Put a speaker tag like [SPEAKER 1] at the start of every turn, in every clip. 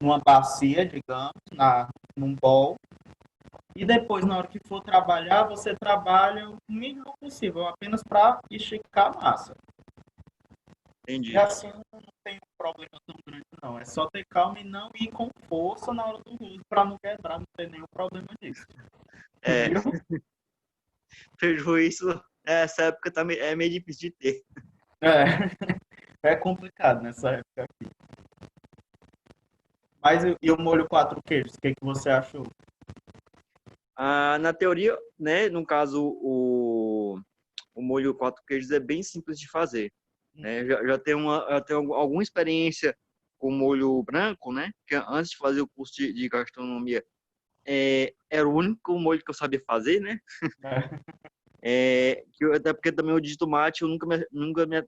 [SPEAKER 1] numa bacia, digamos, num bowl. E depois, na hora que for trabalhar, você trabalha o mínimo possível, apenas para esticar a massa. E
[SPEAKER 2] Entendi.
[SPEAKER 1] assim não tem um problema tão grande, não. É só ter calma e não ir com força na hora do uso, para não quebrar, não ter nenhum problema disso.
[SPEAKER 2] É,
[SPEAKER 1] Viu?
[SPEAKER 2] prejuízo, essa época tá, é meio difícil de ter.
[SPEAKER 1] É, é complicado nessa época. Mas e o molho quatro queijos? O que, que você achou?
[SPEAKER 2] Na teoria, né, no caso, o molho quatro queijos é bem simples de fazer. Né? Já tenho alguma experiência com molho branco, né? Que antes de fazer o curso de gastronomia, era o único molho que eu sabia fazer, né?
[SPEAKER 1] É.
[SPEAKER 2] Até porque também o de tomate eu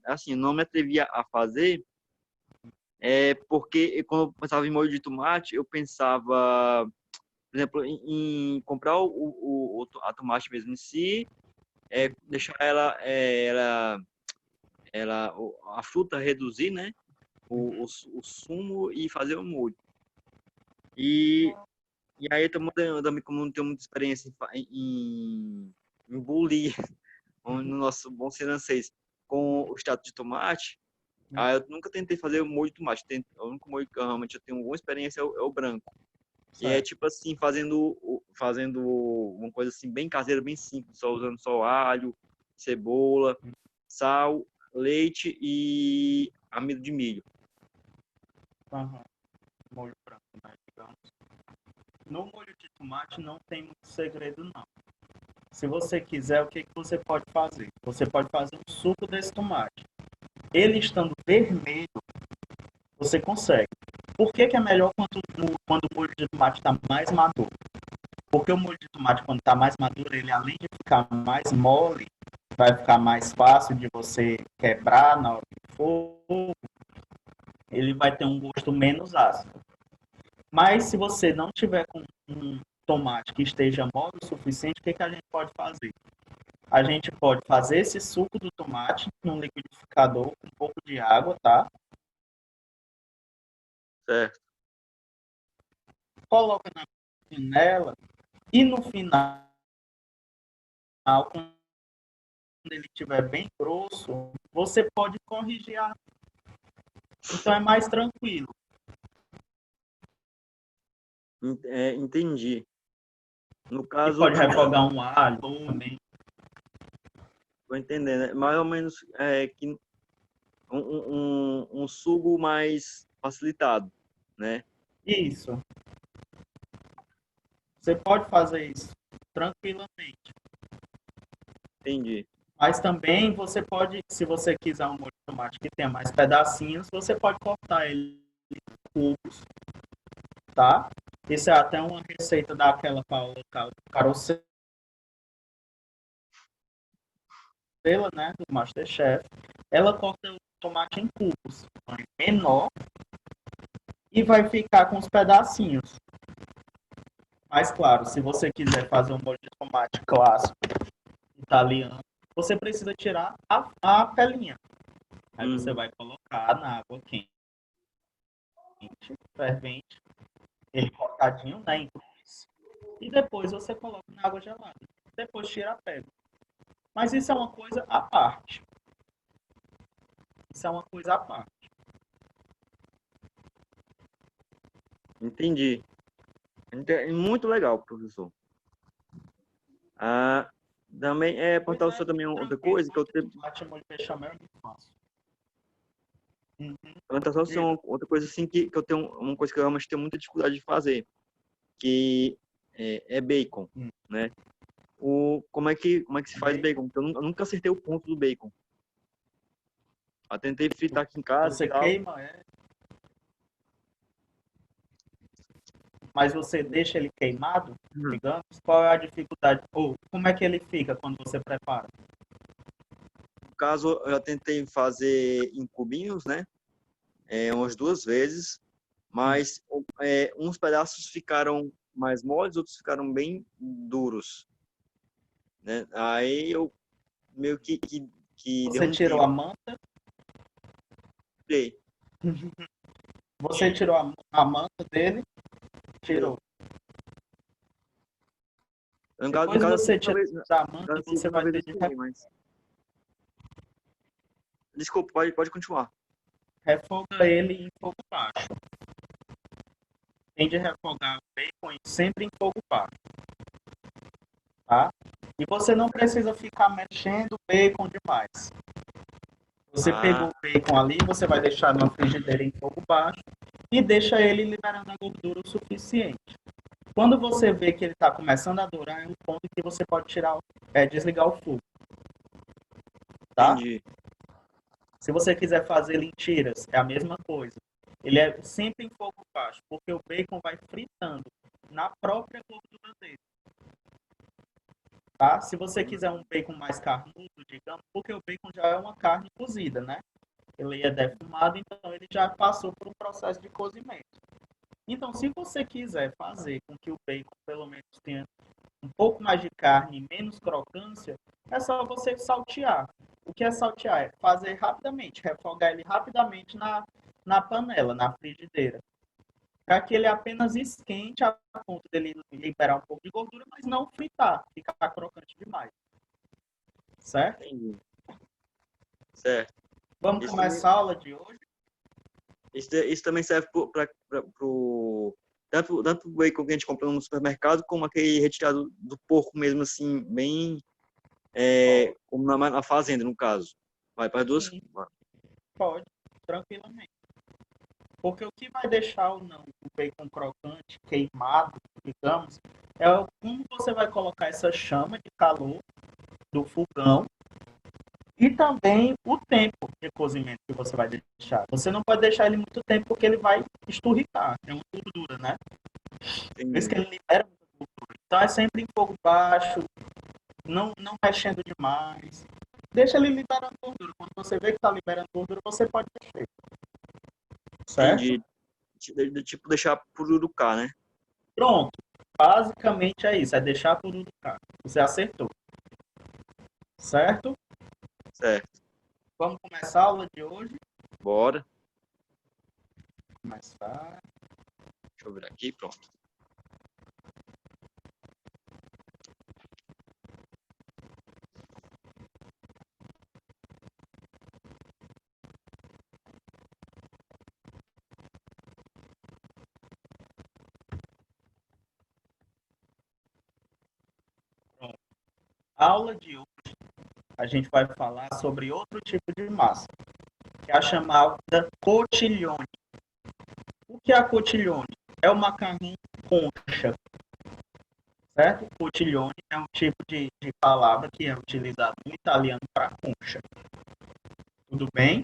[SPEAKER 2] assim, não me atrevia a fazer, porque quando eu pensava em molho de tomate, eu pensava, por exemplo, em comprar a tomate mesmo em si, deixar a fruta reduzir, né? O sumo e fazer o molho. E, e aí também, como não tenho muita experiência em bulir, no nosso bom francês, com o extrato de tomate, eu nunca tentei fazer o molho de tomate. O único molho que realmente eu tenho alguma experiência é o branco. E é
[SPEAKER 1] Certo.
[SPEAKER 2] tipo assim, fazendo uma coisa assim bem caseira, bem simples, só usando só alho, cebola, sal, leite e amido de milho.
[SPEAKER 1] Uhum. Molho branco, né, digamos. No molho de tomate não tem muito segredo, não. Se você quiser, o que, que você pode fazer? Você pode fazer um suco desse tomate. Ele estando vermelho, você consegue. Por que, que é melhor quando o molho de tomate está mais maduro? Porque o molho de tomate, quando está mais maduro, ele além de ficar mais mole, vai ficar mais fácil de você quebrar na hora do fogo, ele vai ter um gosto menos ácido. Mas se você não tiver com um tomate que esteja mole o suficiente, o que, que a gente pode fazer? A gente pode fazer esse suco do tomate num liquidificador com um pouco de água, tá?
[SPEAKER 2] Certo.
[SPEAKER 1] Coloca na panela e no final, quando ele estiver bem grosso, você pode corrigir a... Então é mais tranquilo.
[SPEAKER 2] Entendi. No
[SPEAKER 1] E
[SPEAKER 2] caso,
[SPEAKER 1] pode refogar um alho também.
[SPEAKER 2] tô entendendo. Mais ou menos que um sugo mais facilitado, né?
[SPEAKER 1] Isso. Você pode fazer isso tranquilamente.
[SPEAKER 2] Entendi.
[SPEAKER 1] Mas também você pode, se você quiser um molho de tomate que tenha mais pedacinhos, você pode cortar ele em cubos, tá? Isso é até uma receita daquela Paola Carosella, né, do MasterChef. Ela corta o tomate em cubos, menor, e vai ficar com os pedacinhos. Mas claro, se você quiser fazer um molho de tomate clássico italiano, você precisa tirar a pelinha. Aí você
[SPEAKER 2] Uhum.
[SPEAKER 1] vai colocar na água quente, fervente, ele cortadinho, né, em cruz, e depois você coloca na água gelada. Depois tira a pele. Mas isso é uma coisa à parte. Isso é uma coisa à parte.
[SPEAKER 2] Entendi. Muito legal, professor. Ah, também
[SPEAKER 1] Pois
[SPEAKER 2] perguntar ao
[SPEAKER 1] é,
[SPEAKER 2] senhor também outra
[SPEAKER 1] tranquilo,
[SPEAKER 2] coisa que
[SPEAKER 1] molho
[SPEAKER 2] eu
[SPEAKER 1] de
[SPEAKER 2] tenho.
[SPEAKER 1] tomate e molho de bechamel é muito fácil. Uhum.
[SPEAKER 2] Perguntar só ao
[SPEAKER 1] Diga.
[SPEAKER 2] senhor outra coisa assim que eu tenho, uma coisa que eu realmente tenho muita dificuldade de fazer, que é bacon,
[SPEAKER 1] Hum.
[SPEAKER 2] né? Como é que se faz
[SPEAKER 1] Bacon.
[SPEAKER 2] bacon? Porque eu nunca acertei o ponto do bacon. Eu tentei fritar aqui em casa e
[SPEAKER 1] Você
[SPEAKER 2] tal.
[SPEAKER 1] queima, mas você deixa ele queimado,
[SPEAKER 2] Uhum.
[SPEAKER 1] digamos. Qual é a dificuldade? Ou como é que ele fica quando você prepara?
[SPEAKER 2] No caso, eu já tentei fazer em cubinhos, né? Umas duas vezes,
[SPEAKER 1] Hum.
[SPEAKER 2] mas uns pedaços ficaram mais moles, outros ficaram bem duros, né? Aí eu meio que
[SPEAKER 1] Você tirou
[SPEAKER 2] derrubei.
[SPEAKER 1] a manta, Você tirou a manta dele? Tirou.
[SPEAKER 2] No
[SPEAKER 1] Depois
[SPEAKER 2] caso,
[SPEAKER 1] você
[SPEAKER 2] assim,
[SPEAKER 1] tira
[SPEAKER 2] talvez,
[SPEAKER 1] a
[SPEAKER 2] no
[SPEAKER 1] manta,
[SPEAKER 2] caso, assim,
[SPEAKER 1] você
[SPEAKER 2] uma
[SPEAKER 1] vai
[SPEAKER 2] vez eu
[SPEAKER 1] ter de
[SPEAKER 2] tirei, mas... Desculpa, pode continuar.
[SPEAKER 1] refogar ele em fogo baixo. Tem de refogar o bacon sempre em fogo baixo, tá? E você não precisa ficar mexendo o bacon demais. Você pegou
[SPEAKER 2] Ah,
[SPEAKER 1] o bacon ali, você vai deixar na frigideira em fogo baixo e deixa ele liberando a gordura o suficiente. Quando você vê que ele está começando a dourar, é um ponto que você pode desligar o fogo, tá?
[SPEAKER 2] entendi.
[SPEAKER 1] Se você quiser fazer lentilhas, é a mesma coisa. Ele é sempre em fogo baixo, porque o bacon vai fritando na própria gordura dele, tá? Se você quiser um bacon mais carnudo, digamos, porque o bacon já é uma carne cozida, né? Ele é defumado, então ele já passou por um processo de cozimento. Então, se você quiser fazer com que o bacon, pelo menos, tenha um pouco mais de carne e menos crocância, é só você saltear. O que é saltear? É fazer rapidamente, refogar ele rapidamente na panela, na frigideira. Para que ele apenas esquente a ponto dele liberar um pouco de gordura, mas não fritar, ficar crocante demais. Certo?
[SPEAKER 2] Entendi. Certo.
[SPEAKER 1] Vamos
[SPEAKER 2] Isso também,
[SPEAKER 1] começar a aula de hoje?
[SPEAKER 2] isso também serve para tanto o bacon que a gente compra no supermercado, como aquele retirado do porco mesmo, assim, bem, como na fazenda, no caso. Vai para as duas.
[SPEAKER 1] Sim, pode, tranquilamente. Porque o que vai deixar ou não o bacon crocante, queimado, digamos, é como você vai colocar essa chama de calor do fogão e também o tempo de cozimento que você vai deixar. Você não pode deixar ele muito tempo porque ele vai esturricar, é uma gordura, né? Por isso que
[SPEAKER 2] Entendi.
[SPEAKER 1] ele libera muita gordura. Então é sempre em fogo baixo, não mexendo demais. Deixa ele liberando gordura. Quando você vê que está liberando gordura, você pode mexer. Certo?
[SPEAKER 2] Entendi. Tipo, deixar pururucar, né?
[SPEAKER 1] Pronto. Basicamente é isso, é deixar por um cara. Você acertou. Certo?
[SPEAKER 2] Certo.
[SPEAKER 1] Vamos começar a aula de hoje.
[SPEAKER 2] Bora.
[SPEAKER 1] Começar.
[SPEAKER 2] Deixa eu ver aqui, pronto.
[SPEAKER 1] Pronto. A aula de hoje a gente vai falar sobre outro tipo de massa, que é a chamada cotiglione. O que é a cotiglione? É o macarrão concha, certo? Cotiglione é um tipo de palavra que é utilizado no italiano para concha. Tudo bem?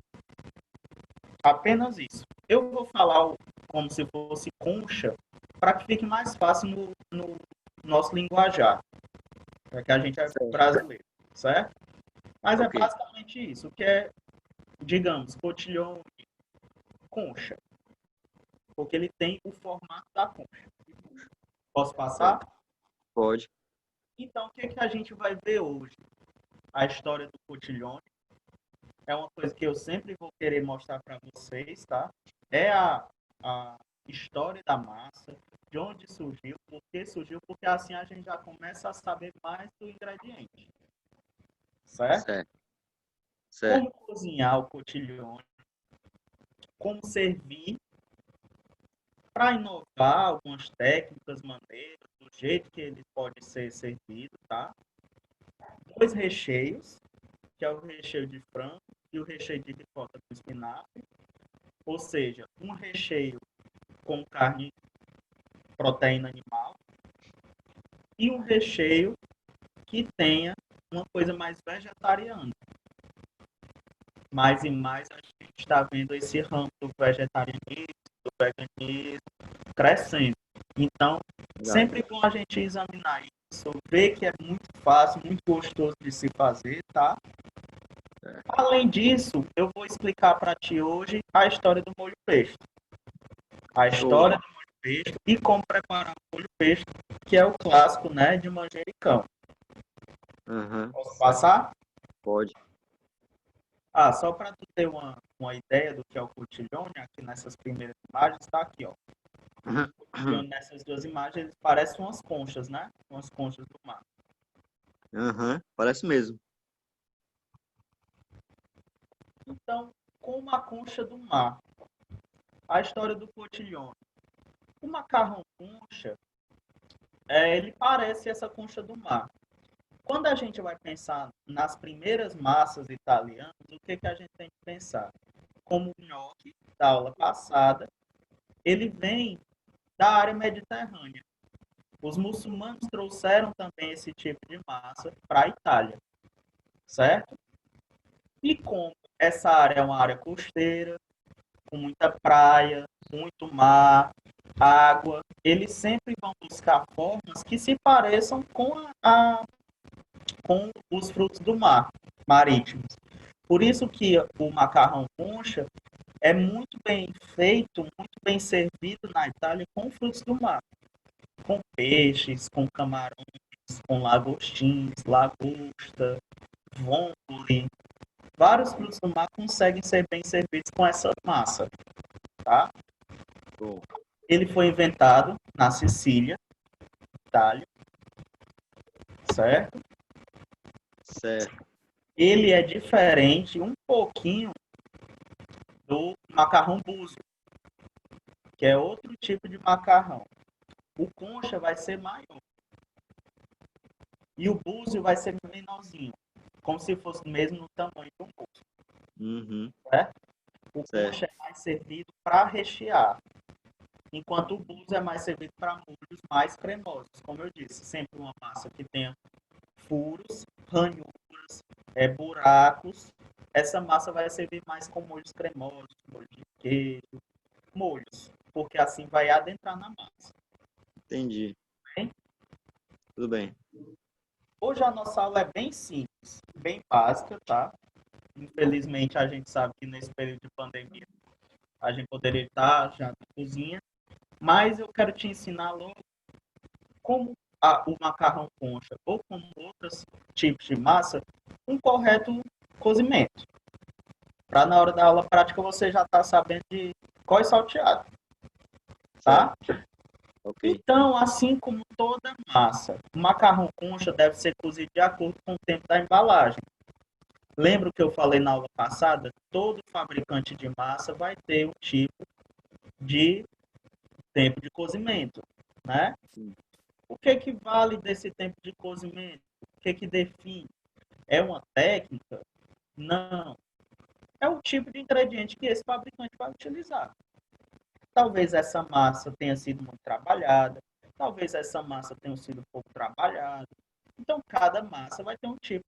[SPEAKER 1] Apenas isso. Eu vou falar como se fosse concha para que fique mais fácil no nosso linguajar, para que a gente é
[SPEAKER 2] Certo.
[SPEAKER 1] brasileiro, certo? Mas é
[SPEAKER 2] Ok.
[SPEAKER 1] basicamente isso, o que é, digamos, cotilhão concha, porque ele tem o formato da concha. Posso passar?
[SPEAKER 2] Certo. Pode.
[SPEAKER 1] Então, o que, que a gente vai ver hoje? A história do cotilhão é uma coisa que eu sempre vou querer mostrar para vocês, tá? É a história da massa, de onde surgiu, por que surgiu, porque assim a gente já começa a saber mais do ingrediente, certo?
[SPEAKER 2] Certo. Certo.
[SPEAKER 1] Como cozinhar o cotilhão, como servir, para inovar algumas técnicas, maneiras, do jeito que ele pode ser servido, tá? Dois recheios, que é o recheio de frango e o recheio de ricota com espinafre, ou seja, um recheio com carne, proteína animal, e um recheio que tenha uma coisa mais vegetariana. Mais e mais a gente está vendo esse ramo do vegetarianismo, do veganismo crescendo. Então,
[SPEAKER 2] Verdade.
[SPEAKER 1] sempre bom a gente examinar isso, ver que é muito fácil, muito gostoso de se fazer, tá?
[SPEAKER 2] Certo.
[SPEAKER 1] Além disso, eu vou explicar para ti hoje a história do molho pesto. A
[SPEAKER 2] Show.
[SPEAKER 1] história do molho pesto e como preparar o molho pesto, que é o clássico, né, de manjericão.
[SPEAKER 2] Aham.
[SPEAKER 1] Posso
[SPEAKER 2] Certo.
[SPEAKER 1] passar?
[SPEAKER 2] Pode.
[SPEAKER 1] Ah, só para tu ter uma ideia do que é o cotiglione, aqui nessas primeiras imagens, está aqui, ó. Cotiglione nessas duas imagens, eles parecem umas conchas, né? Umas conchas do mar.
[SPEAKER 2] Aham, parece mesmo.
[SPEAKER 1] Então, como a concha do mar, a história do cotiglione. O macarrão concha, ele parece essa concha do mar. Quando a gente vai pensar nas primeiras massas italianas, o que a gente tem que pensar? Como o nhoque da aula passada, ele vem da área mediterrânea. Os muçulmanos trouxeram também esse tipo de massa para a Itália, certo? E como essa área é uma área costeira, com muita praia, muito mar, água, eles sempre vão buscar formas que se pareçam com os frutos do mar, marítimos. Por isso que o macarrão concha é muito bem feito, muito bem servido na Itália com frutos do mar, com peixes, com camarões, com lagostins, lagosta, vongole. Vários frutos do mar conseguem ser bem servidos com essa massa, tá?
[SPEAKER 2] Show.
[SPEAKER 1] Ele foi inventado na Sicília, Itália, certo?
[SPEAKER 2] Certo.
[SPEAKER 1] Ele é diferente um pouquinho do macarrão búzio, que é outro tipo de macarrão. O concha vai ser maior e o búzio vai ser menorzinho, como se fosse mesmo no tamanho do búzio,
[SPEAKER 2] Uhum,
[SPEAKER 1] certo? O
[SPEAKER 2] certo.
[SPEAKER 1] concha é mais servido para rechear, enquanto o búzio é mais servido para molhos mais cremosos, como eu disse, sempre uma massa que tenha furos, ranhuras, buracos. Essa massa vai servir mais com molhos cremosos, molho de queijo, molhos, porque assim vai adentrar na massa.
[SPEAKER 2] Entendi.
[SPEAKER 1] Bem?
[SPEAKER 2] Tudo bem.
[SPEAKER 1] Hoje a nossa aula é bem simples, bem básica, tá? Infelizmente a gente sabe que nesse período de pandemia a gente poderia estar já na cozinha, mas eu quero te ensinar logo como o macarrão concha ou como outros tipos de massa, um correto cozimento. Para na hora da aula prática você já está sabendo de qual é salteado, tá?
[SPEAKER 2] Certo. Ok.
[SPEAKER 1] Então, assim como toda massa, o macarrão concha deve ser cozido de acordo com o tempo da embalagem. Lembra que eu falei na aula passada? Todo fabricante de massa vai ter um tipo de tempo de cozimento, né?
[SPEAKER 2] Sim.
[SPEAKER 1] O que vale desse tempo de cozimento? O que define? É uma técnica? Não. É o tipo de ingrediente que esse fabricante vai utilizar. Talvez essa massa tenha sido muito trabalhada, talvez essa massa tenha sido pouco trabalhada. Então, cada massa vai ter um tipo,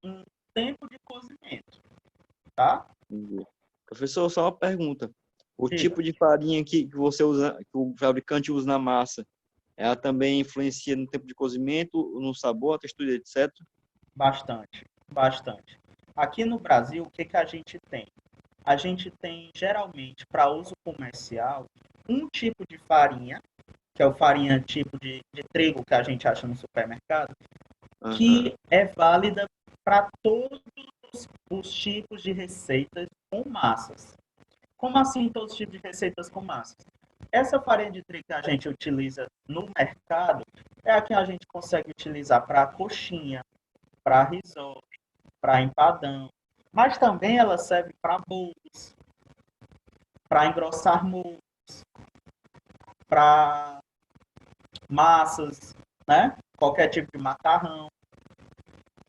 [SPEAKER 1] um tempo de cozimento, tá?
[SPEAKER 2] Entendi. Professor, só uma pergunta. O
[SPEAKER 1] Diga.
[SPEAKER 2] tipo de farinha que você usa, que o fabricante usa na massa, ela também influencia no tempo de cozimento, no sabor, a textura, etc.
[SPEAKER 1] Bastante, bastante. Aqui no Brasil, o que a gente tem? A gente tem, geralmente, para uso comercial, um tipo de farinha, que é o farinha tipo de trigo que a gente acha no supermercado,
[SPEAKER 2] Aham.
[SPEAKER 1] que é válida para todos os tipos de receitas com massas. Como assim todos os tipos de receitas com massas? Essa farinha de trigo que a gente utiliza no mercado é a que a gente consegue utilizar para coxinha, para risotto, para empadão, mas também ela serve para bolos, para engrossar molhos, para massas, né? Qualquer tipo de macarrão.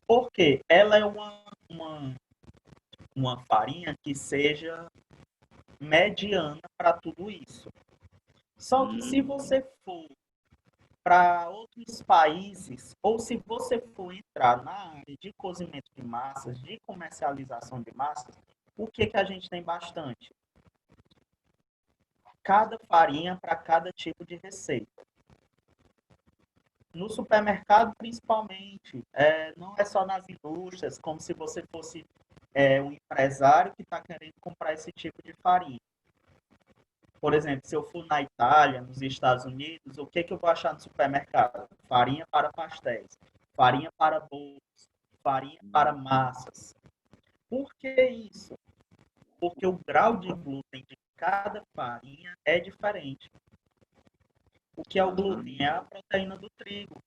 [SPEAKER 1] Porque ela é uma farinha que seja mediana para tudo isso. Só que se você for para outros países, ou se você for entrar na área de cozimento de massas, de comercialização de massas, o que a gente tem bastante? Cada farinha para cada tipo de receita. No supermercado, principalmente, não é só nas indústrias, como se você fosse um empresário que está querendo comprar esse tipo de farinha. Por exemplo, se eu for na Itália, nos Estados Unidos, o que eu vou achar no supermercado? Farinha para pastéis, farinha para bolos, farinha para massas. Por que isso? Porque o grau de glúten de cada farinha é diferente. O que é o glúten? É a proteína do trigo.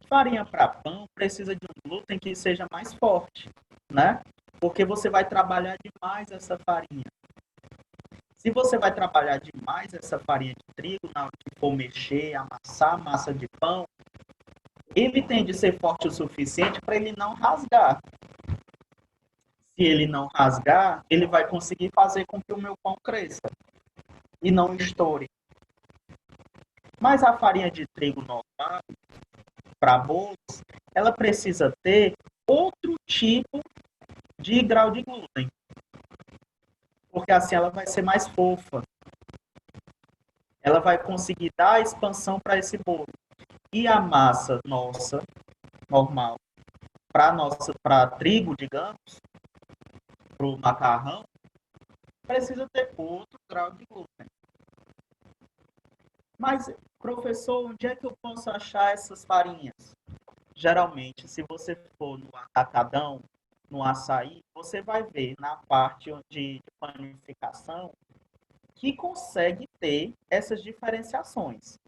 [SPEAKER 1] Farinha para pão precisa de um glúten que seja mais forte, né? Porque você vai trabalhar demais essa farinha. Se você vai trabalhar demais essa farinha de trigo, na hora que for mexer, amassar a massa de pão, ele tem de ser forte o suficiente para ele não rasgar. Se ele não rasgar, ele vai conseguir fazer com que o meu pão cresça e não estoure. Mas a farinha de trigo normal, para bolos, ela precisa ter outro tipo de grau de glúten. Porque assim ela vai ser mais fofa. Ela vai conseguir dar expansão para esse bolo. E a massa nossa, normal, para trigo, digamos, para o macarrão, precisa ter outro grau de glúten. Mas, professor, onde é que eu posso achar essas farinhas? Geralmente, se você for no atacadão, no açaí, você vai ver na parte de panificação que consegue ter essas diferenciações.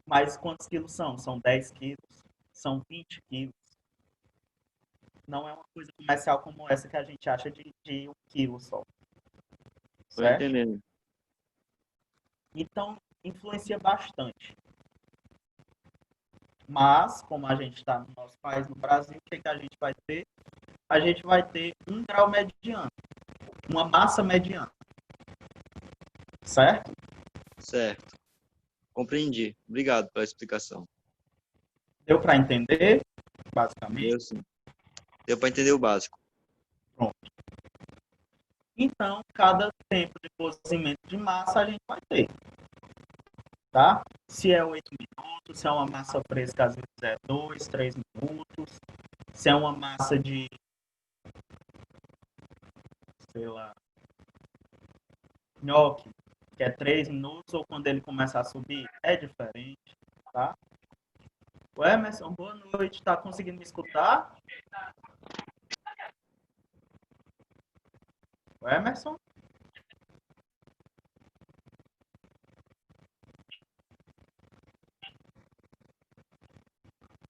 [SPEAKER 1] Mas quantos quilos são? São 10 quilos? São 20 quilos? Não é uma coisa comercial como essa que a gente acha de 1 quilo só.
[SPEAKER 2] Tô
[SPEAKER 1] Certo?
[SPEAKER 2] entendendo.
[SPEAKER 1] Então, influencia bastante. Mas, como a gente está no nosso país, no Brasil, o que a gente vai ter? A gente vai ter um grau mediano, uma massa mediana. Certo?
[SPEAKER 2] Certo. Compreendi. Obrigado pela explicação.
[SPEAKER 1] Deu para entender, basicamente?
[SPEAKER 2] Deu sim. Deu para entender o básico.
[SPEAKER 1] Pronto. Então, cada tempo de cozimento de massa a gente vai ter. Tá? Se é 8 minutos, se é uma massa fresca, às vezes é 2, 3 minutos. Se é uma massa de, sei lá, nhoque, que é 3 minutos, ou quando ele começa a subir, é diferente, tá? O Emerson, boa noite. Tá conseguindo me escutar? O Emerson?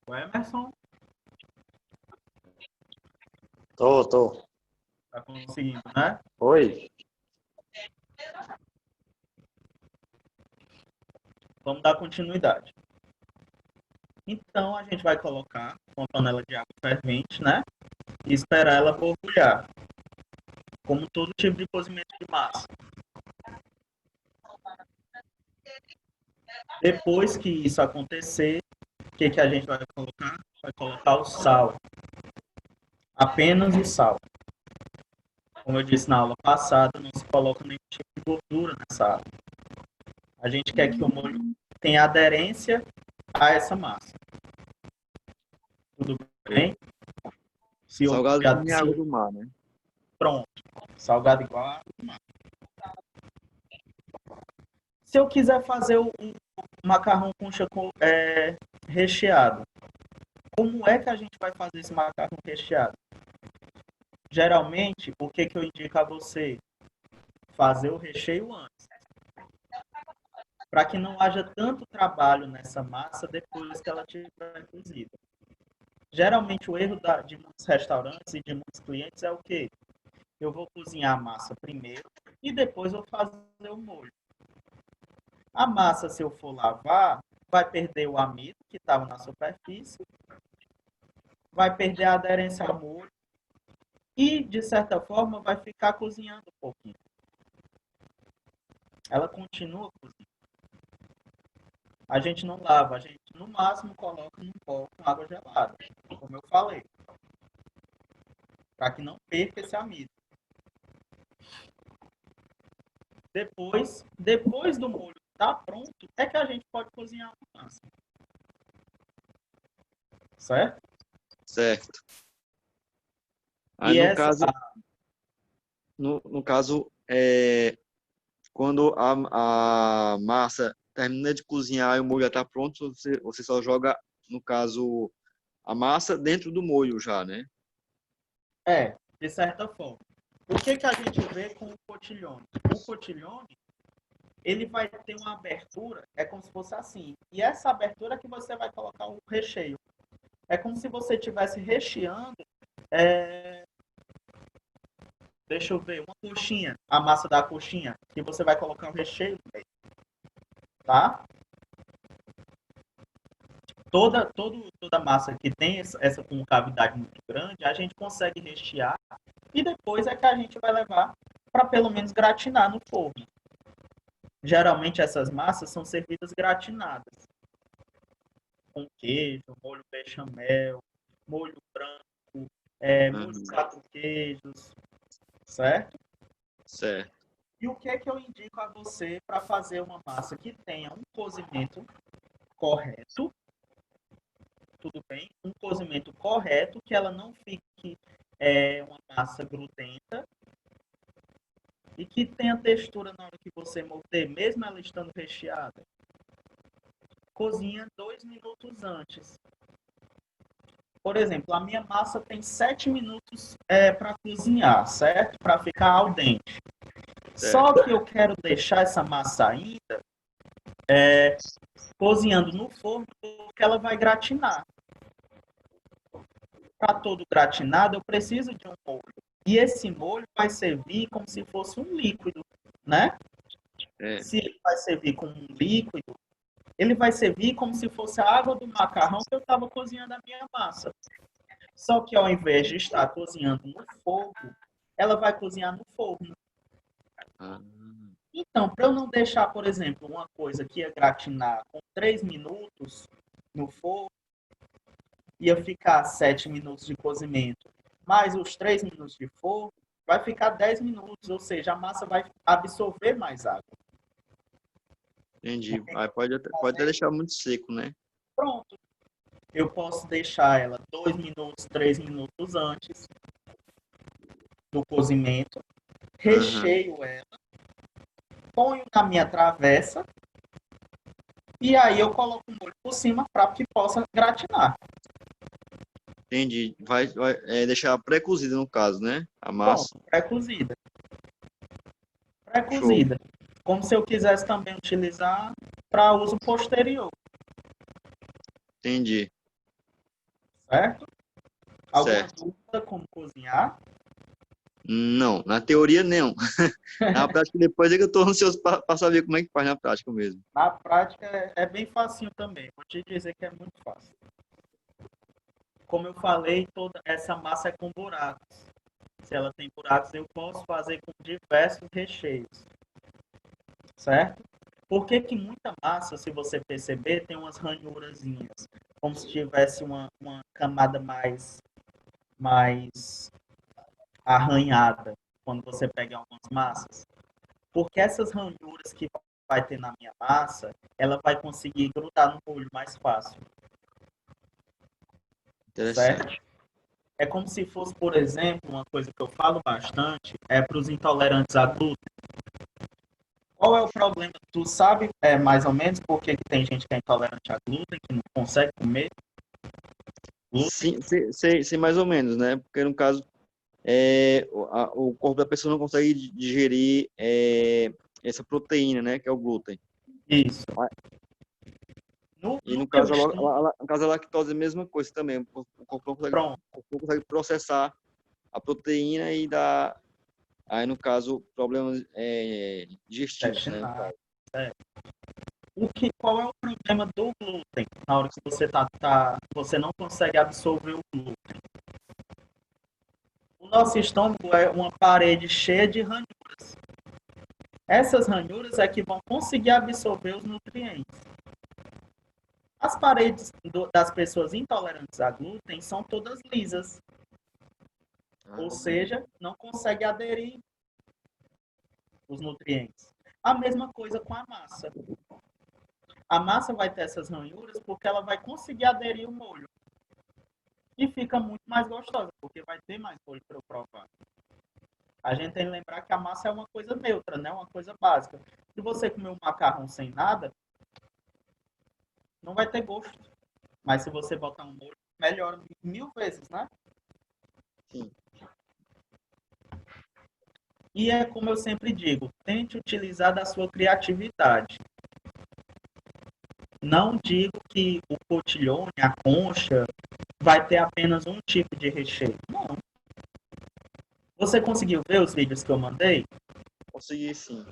[SPEAKER 1] O Emerson?
[SPEAKER 3] Tô.
[SPEAKER 1] Tá conseguindo, né?
[SPEAKER 3] Oi.
[SPEAKER 1] Vamos dar continuidade. Então, a gente vai colocar uma panela de água fervente, né? E esperar ela borbulhar. Como todo tipo de cozimento de massa. Depois que isso acontecer, o que a gente vai colocar? Vai colocar o sal. Apenas o sal. Como eu disse na aula passada, não se coloca nenhum tipo de gordura nessa água. A gente quer que o molho tenha aderência a essa massa. Tudo bem?
[SPEAKER 2] Salgado que nem água do mar, né?
[SPEAKER 1] Pronto. Salgado igual a água do mar. Se eu quiser fazer um macarrão com recheado, como é que a gente vai fazer esse macarrão recheado? Geralmente, o que eu indico a você? Fazer o recheio antes. Para que não haja tanto trabalho nessa massa depois que ela estiver cozida. Geralmente, o erro de muitos restaurantes e de muitos clientes é o quê? Eu vou cozinhar a massa primeiro e depois vou fazer o molho. A massa, se eu for lavar, vai perder o amido que estava na superfície, vai perder a aderência ao molho e, de certa forma, vai ficar cozinhando um pouquinho. Ela continua cozinhando. A gente não lava, a gente no máximo coloca num pó com água gelada, como eu falei, para que não perca esse amido. Depois do molho estar pronto, é que a gente pode cozinhar a massa. Certo?
[SPEAKER 2] Certo. Aí,
[SPEAKER 1] E
[SPEAKER 2] no
[SPEAKER 1] essa,
[SPEAKER 2] caso, no caso, quando a massa termina de cozinhar e o molho já está pronto, você só joga, no caso, a massa dentro do molho já, né?
[SPEAKER 1] de certa forma. O que a gente vê com o cotiglione? O cotiglione, ele vai ter uma abertura, é como se fosse assim. E essa abertura é que você vai colocar o recheio. É como se você estivesse recheando, deixa eu ver, uma coxinha, a massa da coxinha, que você vai colocar o recheio no meio, tá? Toda massa que tem essa concavidade muito grande, a gente consegue rechear e depois é que a gente vai levar para pelo menos gratinar no forno. Geralmente essas massas são servidas gratinadas, com queijo, molho bechamel, molho branco, molho
[SPEAKER 2] Aham,
[SPEAKER 1] quatro queijos, certo?
[SPEAKER 2] certo.
[SPEAKER 1] E o que é que eu indico a você para fazer uma massa que tenha um cozimento correto, tudo bem? Um cozimento correto, que ela não fique uma massa grudenta e que tenha textura na hora que você morder, mesmo ela estando recheada. Cozinha 2 minutos antes. Por exemplo, a minha massa tem 7 minutos para cozinhar, certo? Para ficar al dente. Só
[SPEAKER 2] Certo.
[SPEAKER 1] que eu quero deixar essa massa ainda cozinhando no forno, porque ela vai gratinar. Para todo gratinado, eu preciso de um molho. E esse molho vai servir como se fosse um líquido, né?
[SPEAKER 2] É,
[SPEAKER 1] Se ele vai servir como um líquido, ele vai servir como se fosse a água do macarrão que eu estava cozinhando a minha massa. Só que ao invés de estar cozinhando no fogo, ela vai cozinhar no forno.
[SPEAKER 2] ah,
[SPEAKER 1] Então, para eu não deixar, por exemplo, uma coisa que ia gratinar com 3 minutos no forno, ia ficar 7 minutos de cozimento, mais os 3 minutos de forno, vai ficar 10 minutos, ou seja, a massa vai absorver mais água.
[SPEAKER 2] entendi. Aí pode até deixar muito seco, né?
[SPEAKER 1] Pronto. Eu posso deixar ela 2 minutos, 3 minutos antes do cozimento,
[SPEAKER 2] Aham,
[SPEAKER 1] recheio ela, ponho na minha travessa e aí eu coloco o molho por cima para que possa gratinar.
[SPEAKER 2] entendi. Vai deixar pré-cozida no caso, né? A
[SPEAKER 1] Pronto,
[SPEAKER 2] massa.
[SPEAKER 1] pré-cozida.
[SPEAKER 2] Show.
[SPEAKER 1] Pré-cozida. Como se eu quisesse também utilizar para uso posterior,
[SPEAKER 2] Entendi.
[SPEAKER 1] certo? Alguma
[SPEAKER 2] Certo.
[SPEAKER 1] dúvida como cozinhar?
[SPEAKER 2] Não, na teoria não. Na prática, depois é que eu tô ansioso para saber como é que faz na prática mesmo.
[SPEAKER 1] Na prática é bem facinho também. Vou te dizer que é muito fácil. Como eu falei, toda essa massa é com buracos. Se ela tem buracos, eu posso fazer com diversos recheios, certo? Por que que muita massa, se você perceber, tem umas ranhurazinhas, como se tivesse uma camada mais arranhada quando você pega algumas massas? Porque essas ranhuras que vai ter na minha massa, ela vai conseguir grudar no molho mais fácil, certo?
[SPEAKER 2] Interessante.
[SPEAKER 1] É como se fosse, por exemplo, uma coisa que eu falo bastante, é para os intolerantes a glúten. Qual é o problema? Tu sabe mais ou menos por que tem gente que é intolerante a glúten, que não consegue comer glúten?
[SPEAKER 2] Sim, sei mais ou menos, né? Porque no caso, o corpo da pessoa não consegue digerir essa proteína, né? Que é o glúten.
[SPEAKER 1] Isso.
[SPEAKER 2] E
[SPEAKER 1] No
[SPEAKER 2] no
[SPEAKER 1] meu
[SPEAKER 2] caso,
[SPEAKER 1] estudo,
[SPEAKER 2] no caso, a lactose é a mesma coisa também. O corpo não consegue,
[SPEAKER 1] pronto,
[SPEAKER 2] o corpo não consegue processar a proteína e dá, aí no caso, problemas digestivos, né? No
[SPEAKER 1] intestinal.
[SPEAKER 2] caso.
[SPEAKER 1] Qual é o problema do glúten na hora que você não consegue absorver o glúten? O nosso estômago é uma parede cheia de ranhuras. Essas ranhuras é que vão conseguir absorver os nutrientes. As paredes das pessoas intolerantes a glúten são todas lisas, ou
[SPEAKER 2] Ah,
[SPEAKER 1] seja, não consegue aderir os nutrientes. A mesma coisa com a massa. A massa vai ter essas ranhuras porque ela vai conseguir aderir o molho. E fica muito mais gostosa, porque vai ter mais molho para eu provar. A gente tem que lembrar que a massa é uma coisa neutra, né? Uma coisa básica. Se você comer um macarrão sem nada, não vai ter gosto. Mas se você botar um molho, melhora 1000 vezes, né?
[SPEAKER 2] sim.
[SPEAKER 1] E é como eu sempre digo, tente utilizar da sua criatividade. Não digo que o cotilhone, a concha, vai ter apenas um tipo de recheio. Não. Você conseguiu ver os vídeos que eu mandei?
[SPEAKER 2] Consegui sim.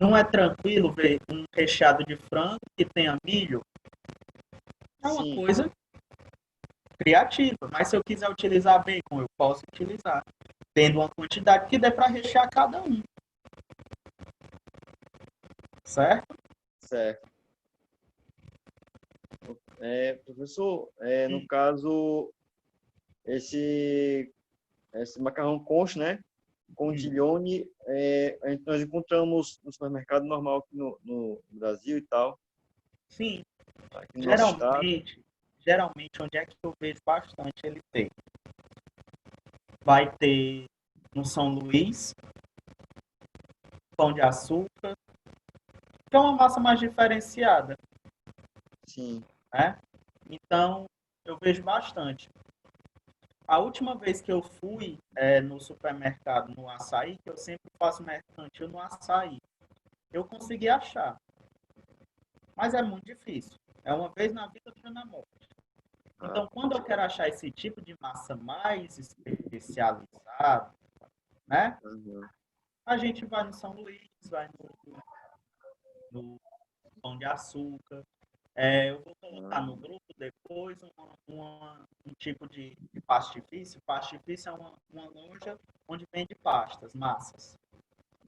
[SPEAKER 1] Não é tranquilo ver um recheado de frango que tenha milho? É uma
[SPEAKER 2] Sim,
[SPEAKER 1] coisa criativa, mas se eu quiser utilizar bacon, eu posso utilizar, tendo uma quantidade que dê para rechear cada um, certo?
[SPEAKER 2] certo. Professor, no
[SPEAKER 1] Hum.
[SPEAKER 2] caso, esse, esse macarrão concha, né? Contiglione, nós encontramos no supermercado normal aqui no Brasil e tal,
[SPEAKER 1] Sim,
[SPEAKER 2] aqui no nosso estado.
[SPEAKER 1] geralmente, onde é que eu vejo bastante ele ter? Vai ter no São Luís, pão de açúcar, que é uma massa mais diferenciada,
[SPEAKER 2] Sim,
[SPEAKER 1] né? Então, eu vejo bastante. A última vez que eu fui no supermercado, no açaí, que eu sempre faço mercantil no açaí, eu consegui achar. Mas é muito difícil. É uma vez na vida, outra na morte.
[SPEAKER 2] ah,
[SPEAKER 1] Então, quando eu quero achar esse tipo de massa mais especializada, né?
[SPEAKER 2] uhum.
[SPEAKER 1] A gente vai no São Luís, vai no Pão de Açúcar. Eu vou colocar no grupo depois um tipo de pastifício. Pastifício é uma loja onde vende pastas, massas.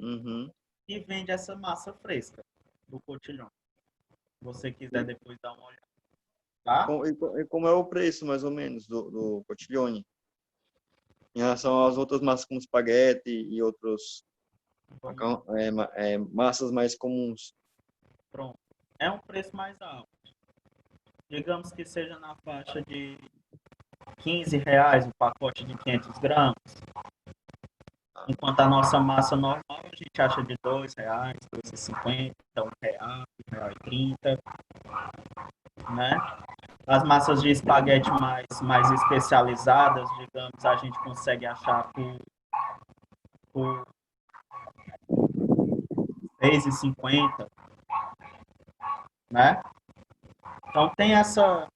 [SPEAKER 2] Uhum.
[SPEAKER 1] E vende essa massa fresca do cotilhão. Se você quiser depois dar uma olhada, tá?
[SPEAKER 2] E como é o preço, mais ou menos, do Cotiglione? Em relação às outras massas como espaguete e outros
[SPEAKER 1] Vamos lá.
[SPEAKER 2] massas mais comuns.
[SPEAKER 1] Pronto. É um preço mais alto. Digamos que seja na faixa de R$ 15 o pacote de 500 gramas. Enquanto a nossa massa normal a gente acha de R$ 2, R$ 2,50, R$ 1, R$ 1,30, né? As massas de espaguete mais especializadas, digamos, a gente consegue achar por R$ 6,50, né? Então tem essa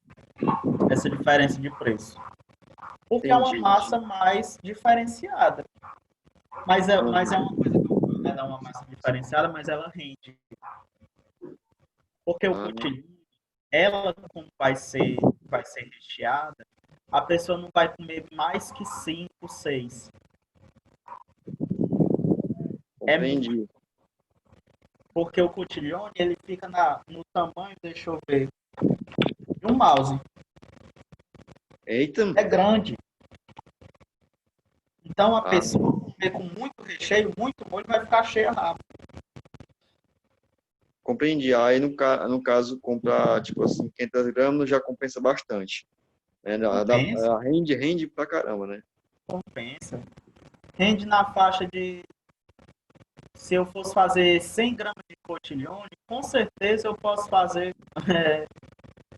[SPEAKER 1] diferença de preço. Porque é uma
[SPEAKER 2] Entendi.
[SPEAKER 1] massa mais diferenciada. Mas é
[SPEAKER 2] Uhum.
[SPEAKER 1] uma coisa que eu falo, ela é uma massa diferenciada, mas ela rende. Porque o
[SPEAKER 2] Ah,
[SPEAKER 1] cotilhão, ela como vai ser recheada, a pessoa não vai comer mais que 5, 6. É muito.
[SPEAKER 2] compreendi.
[SPEAKER 1] Porque o cotilhão, ele fica no tamanho, deixa eu ver, de um mouse.
[SPEAKER 2] Eita,
[SPEAKER 1] É grande. Então a
[SPEAKER 2] ah,
[SPEAKER 1] pessoa comer com muito recheio, muito molho, vai ficar cheia rápido.
[SPEAKER 2] compreendi. Aí, no caso, comprar, tipo assim, 500 gramas já compensa bastante. Né?
[SPEAKER 1] Compensa,
[SPEAKER 2] Rende pra caramba, né?
[SPEAKER 1] compensa. Rende na faixa de. Se eu fosse fazer 100 gramas de cotilhone, com certeza eu posso fazer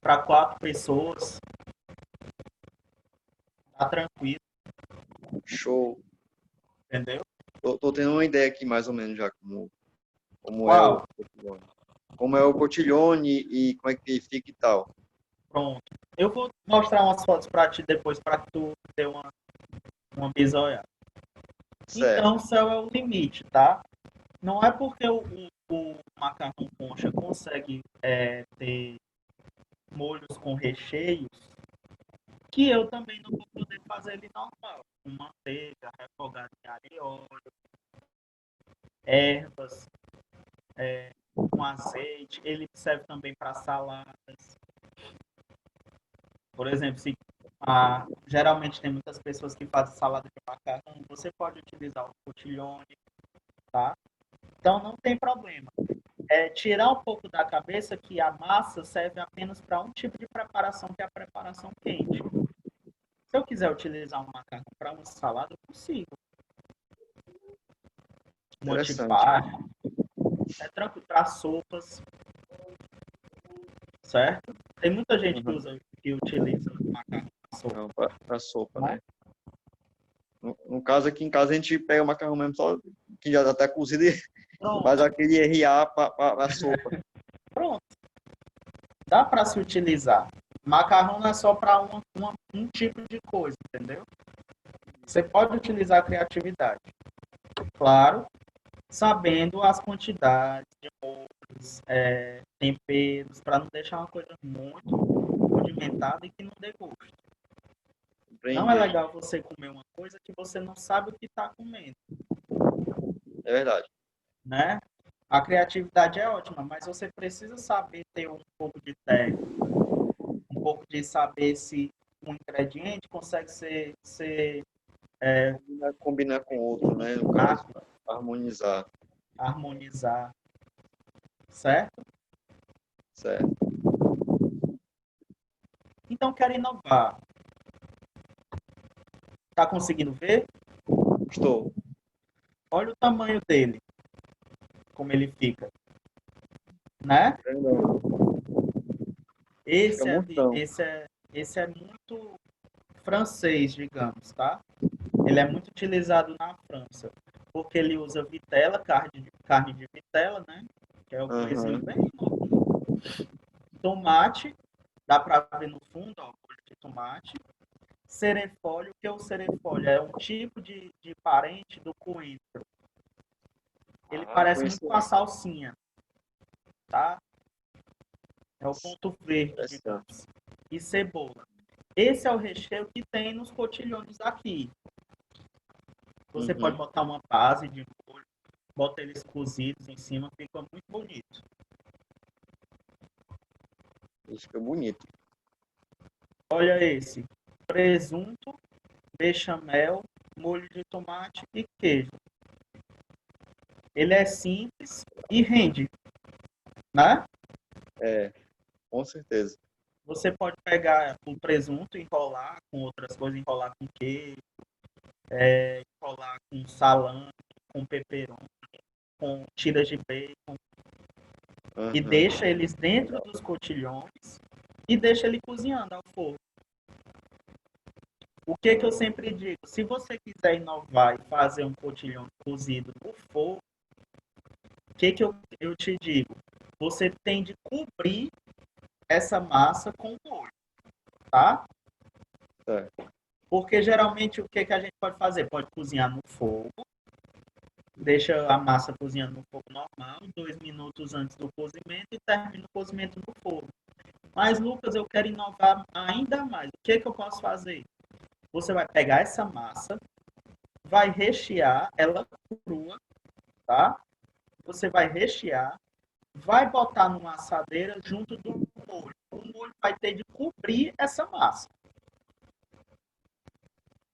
[SPEAKER 1] para 4 pessoas. Tá tranquilo,
[SPEAKER 2] Show.
[SPEAKER 1] entendeu?
[SPEAKER 2] Tô tendo uma ideia aqui, mais ou menos, já como é o
[SPEAKER 1] Qual?
[SPEAKER 2] cotilhone. Como é o cotilhone e como é que fica e tal.
[SPEAKER 1] Pronto. Eu vou mostrar umas fotos para ti depois, para tu ter uma bisoiada.
[SPEAKER 2] Certo.
[SPEAKER 1] Então, o céu é o limite, tá? Não é porque o macarrão concha consegue ter molhos com recheios que eu também não vou poder fazer ele normal. Com manteiga, refogado em alho e óleo, ervas, com azeite. Ele serve também para saladas. Por exemplo, geralmente tem muitas pessoas que fazem salada de macarrão, você pode utilizar o cotilhone, tá? Então não tem problema. Tirar um pouco da cabeça que a massa serve apenas para um tipo de preparação, que é a preparação quente. Se eu quiser utilizar um macarrão para uma salada, eu consigo
[SPEAKER 2] Interessante.
[SPEAKER 1] motivar. É tranquilo para sopas, certo? Tem muita gente
[SPEAKER 2] Uhum.
[SPEAKER 1] que utiliza macarrão para sopa,
[SPEAKER 2] Não, pra sopa,
[SPEAKER 1] né?
[SPEAKER 2] né? No caso, aqui em casa, a gente pega o macarrão mesmo só que já está cozido e
[SPEAKER 1] Pronto,
[SPEAKER 2] faz aquele RA para a sopa.
[SPEAKER 1] pronto. Dá para se utilizar. Macarrão não é só para um tipo de coisa, entendeu? Você pode utilizar a criatividade. Claro, sabendo as quantidades de molhos, temperos, para não deixar uma coisa muito condimentada e que não dê gosto. Não é
[SPEAKER 2] Entendi.
[SPEAKER 1] legal você comer uma coisa que você não sabe o que está comendo,
[SPEAKER 2] É verdade.
[SPEAKER 1] né? A criatividade é ótima, mas você precisa saber ter um pouco de técnica, um pouco de saber se um ingrediente consegue ser
[SPEAKER 2] Combinar com outro, né? No caso, harmonizar.
[SPEAKER 1] harmonizar, certo?
[SPEAKER 2] Certo.
[SPEAKER 1] Então, quero inovar. Tá conseguindo ver?
[SPEAKER 2] Estou.
[SPEAKER 1] Olha o tamanho dele, como ele fica, né?
[SPEAKER 2] Grandão. Fica
[SPEAKER 1] Esse é,
[SPEAKER 2] montão.
[SPEAKER 1] esse é muito francês, digamos, tá? Ele é muito utilizado na França, porque ele usa vitela, carne de vitela, né? Que é o coisinho
[SPEAKER 2] Aham.
[SPEAKER 1] bem novinho. Tomate, dá para ver no fundo, ó, molho de tomate. Cerefólio, que é o cerefólio? É um tipo de parente do coentro. Ele parece muito
[SPEAKER 2] Conheci.
[SPEAKER 1] com a salsinha, tá? É o ponto verde,
[SPEAKER 2] Interessante.
[SPEAKER 1] digamos. E cebola. Esse é o recheio que tem nos cotilhões daqui. Você pode
[SPEAKER 2] Uhum.
[SPEAKER 1] botar uma base de molho, bota eles cozidos em cima, fica muito bonito.
[SPEAKER 2] Isso fica bonito.
[SPEAKER 1] Olha esse. Presunto, bechamel, molho de tomate e queijo. Ele é simples e rende, né?
[SPEAKER 2] É, com certeza.
[SPEAKER 1] Você pode pegar o presunto, enrolar com outras coisas, enrolar com queijo, enrolar com salame, com pepperoni, com tiras de bacon, e
[SPEAKER 2] Aham.
[SPEAKER 1] deixa eles dentro dos cotilhões e deixa ele cozinhando ao forno. O que que eu sempre digo? Se você quiser inovar e fazer um cotilhão cozido no fogo, o que que eu te digo? Você tem de cobrir essa massa com molho, tá?
[SPEAKER 2] Certo.
[SPEAKER 1] Porque geralmente o que que a gente pode fazer? Pode cozinhar no fogo, deixa a massa cozinhando no fogo normal, 2 minutos antes do cozimento e termina o cozimento no fogo. Mas, Lucas, eu quero inovar ainda mais. O que que eu posso fazer? Você vai pegar essa massa, vai rechear ela crua, tá? Você vai rechear, vai botar numa assadeira junto do molho. O molho vai ter de cobrir essa massa.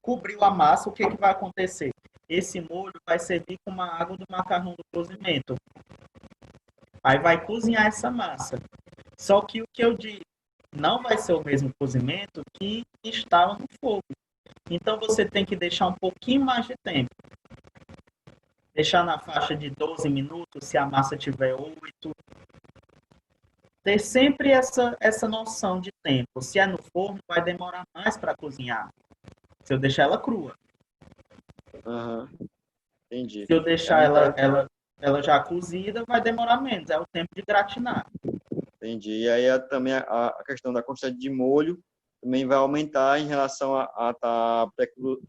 [SPEAKER 1] Cobriu a massa, o que que vai acontecer? Esse molho vai servir como a água do macarrão do cozimento. Aí vai cozinhar essa massa. Só que o que eu digo, não vai ser o mesmo cozimento que estava no fogo. Então você tem que deixar um pouquinho mais de tempo. Deixar na faixa de 12 minutos, se a massa tiver 8. Ter sempre essa noção de tempo. Se é no forno, vai demorar mais para cozinhar. Se eu deixar ela crua.
[SPEAKER 2] Aham. Entendi.
[SPEAKER 1] Se eu
[SPEAKER 2] É
[SPEAKER 1] deixar
[SPEAKER 2] muito interessante.
[SPEAKER 1] ela já cozida, vai demorar menos. É o tempo de gratinar.
[SPEAKER 2] Entendi. E aí também a questão da quantidade de molho também vai aumentar em relação a estar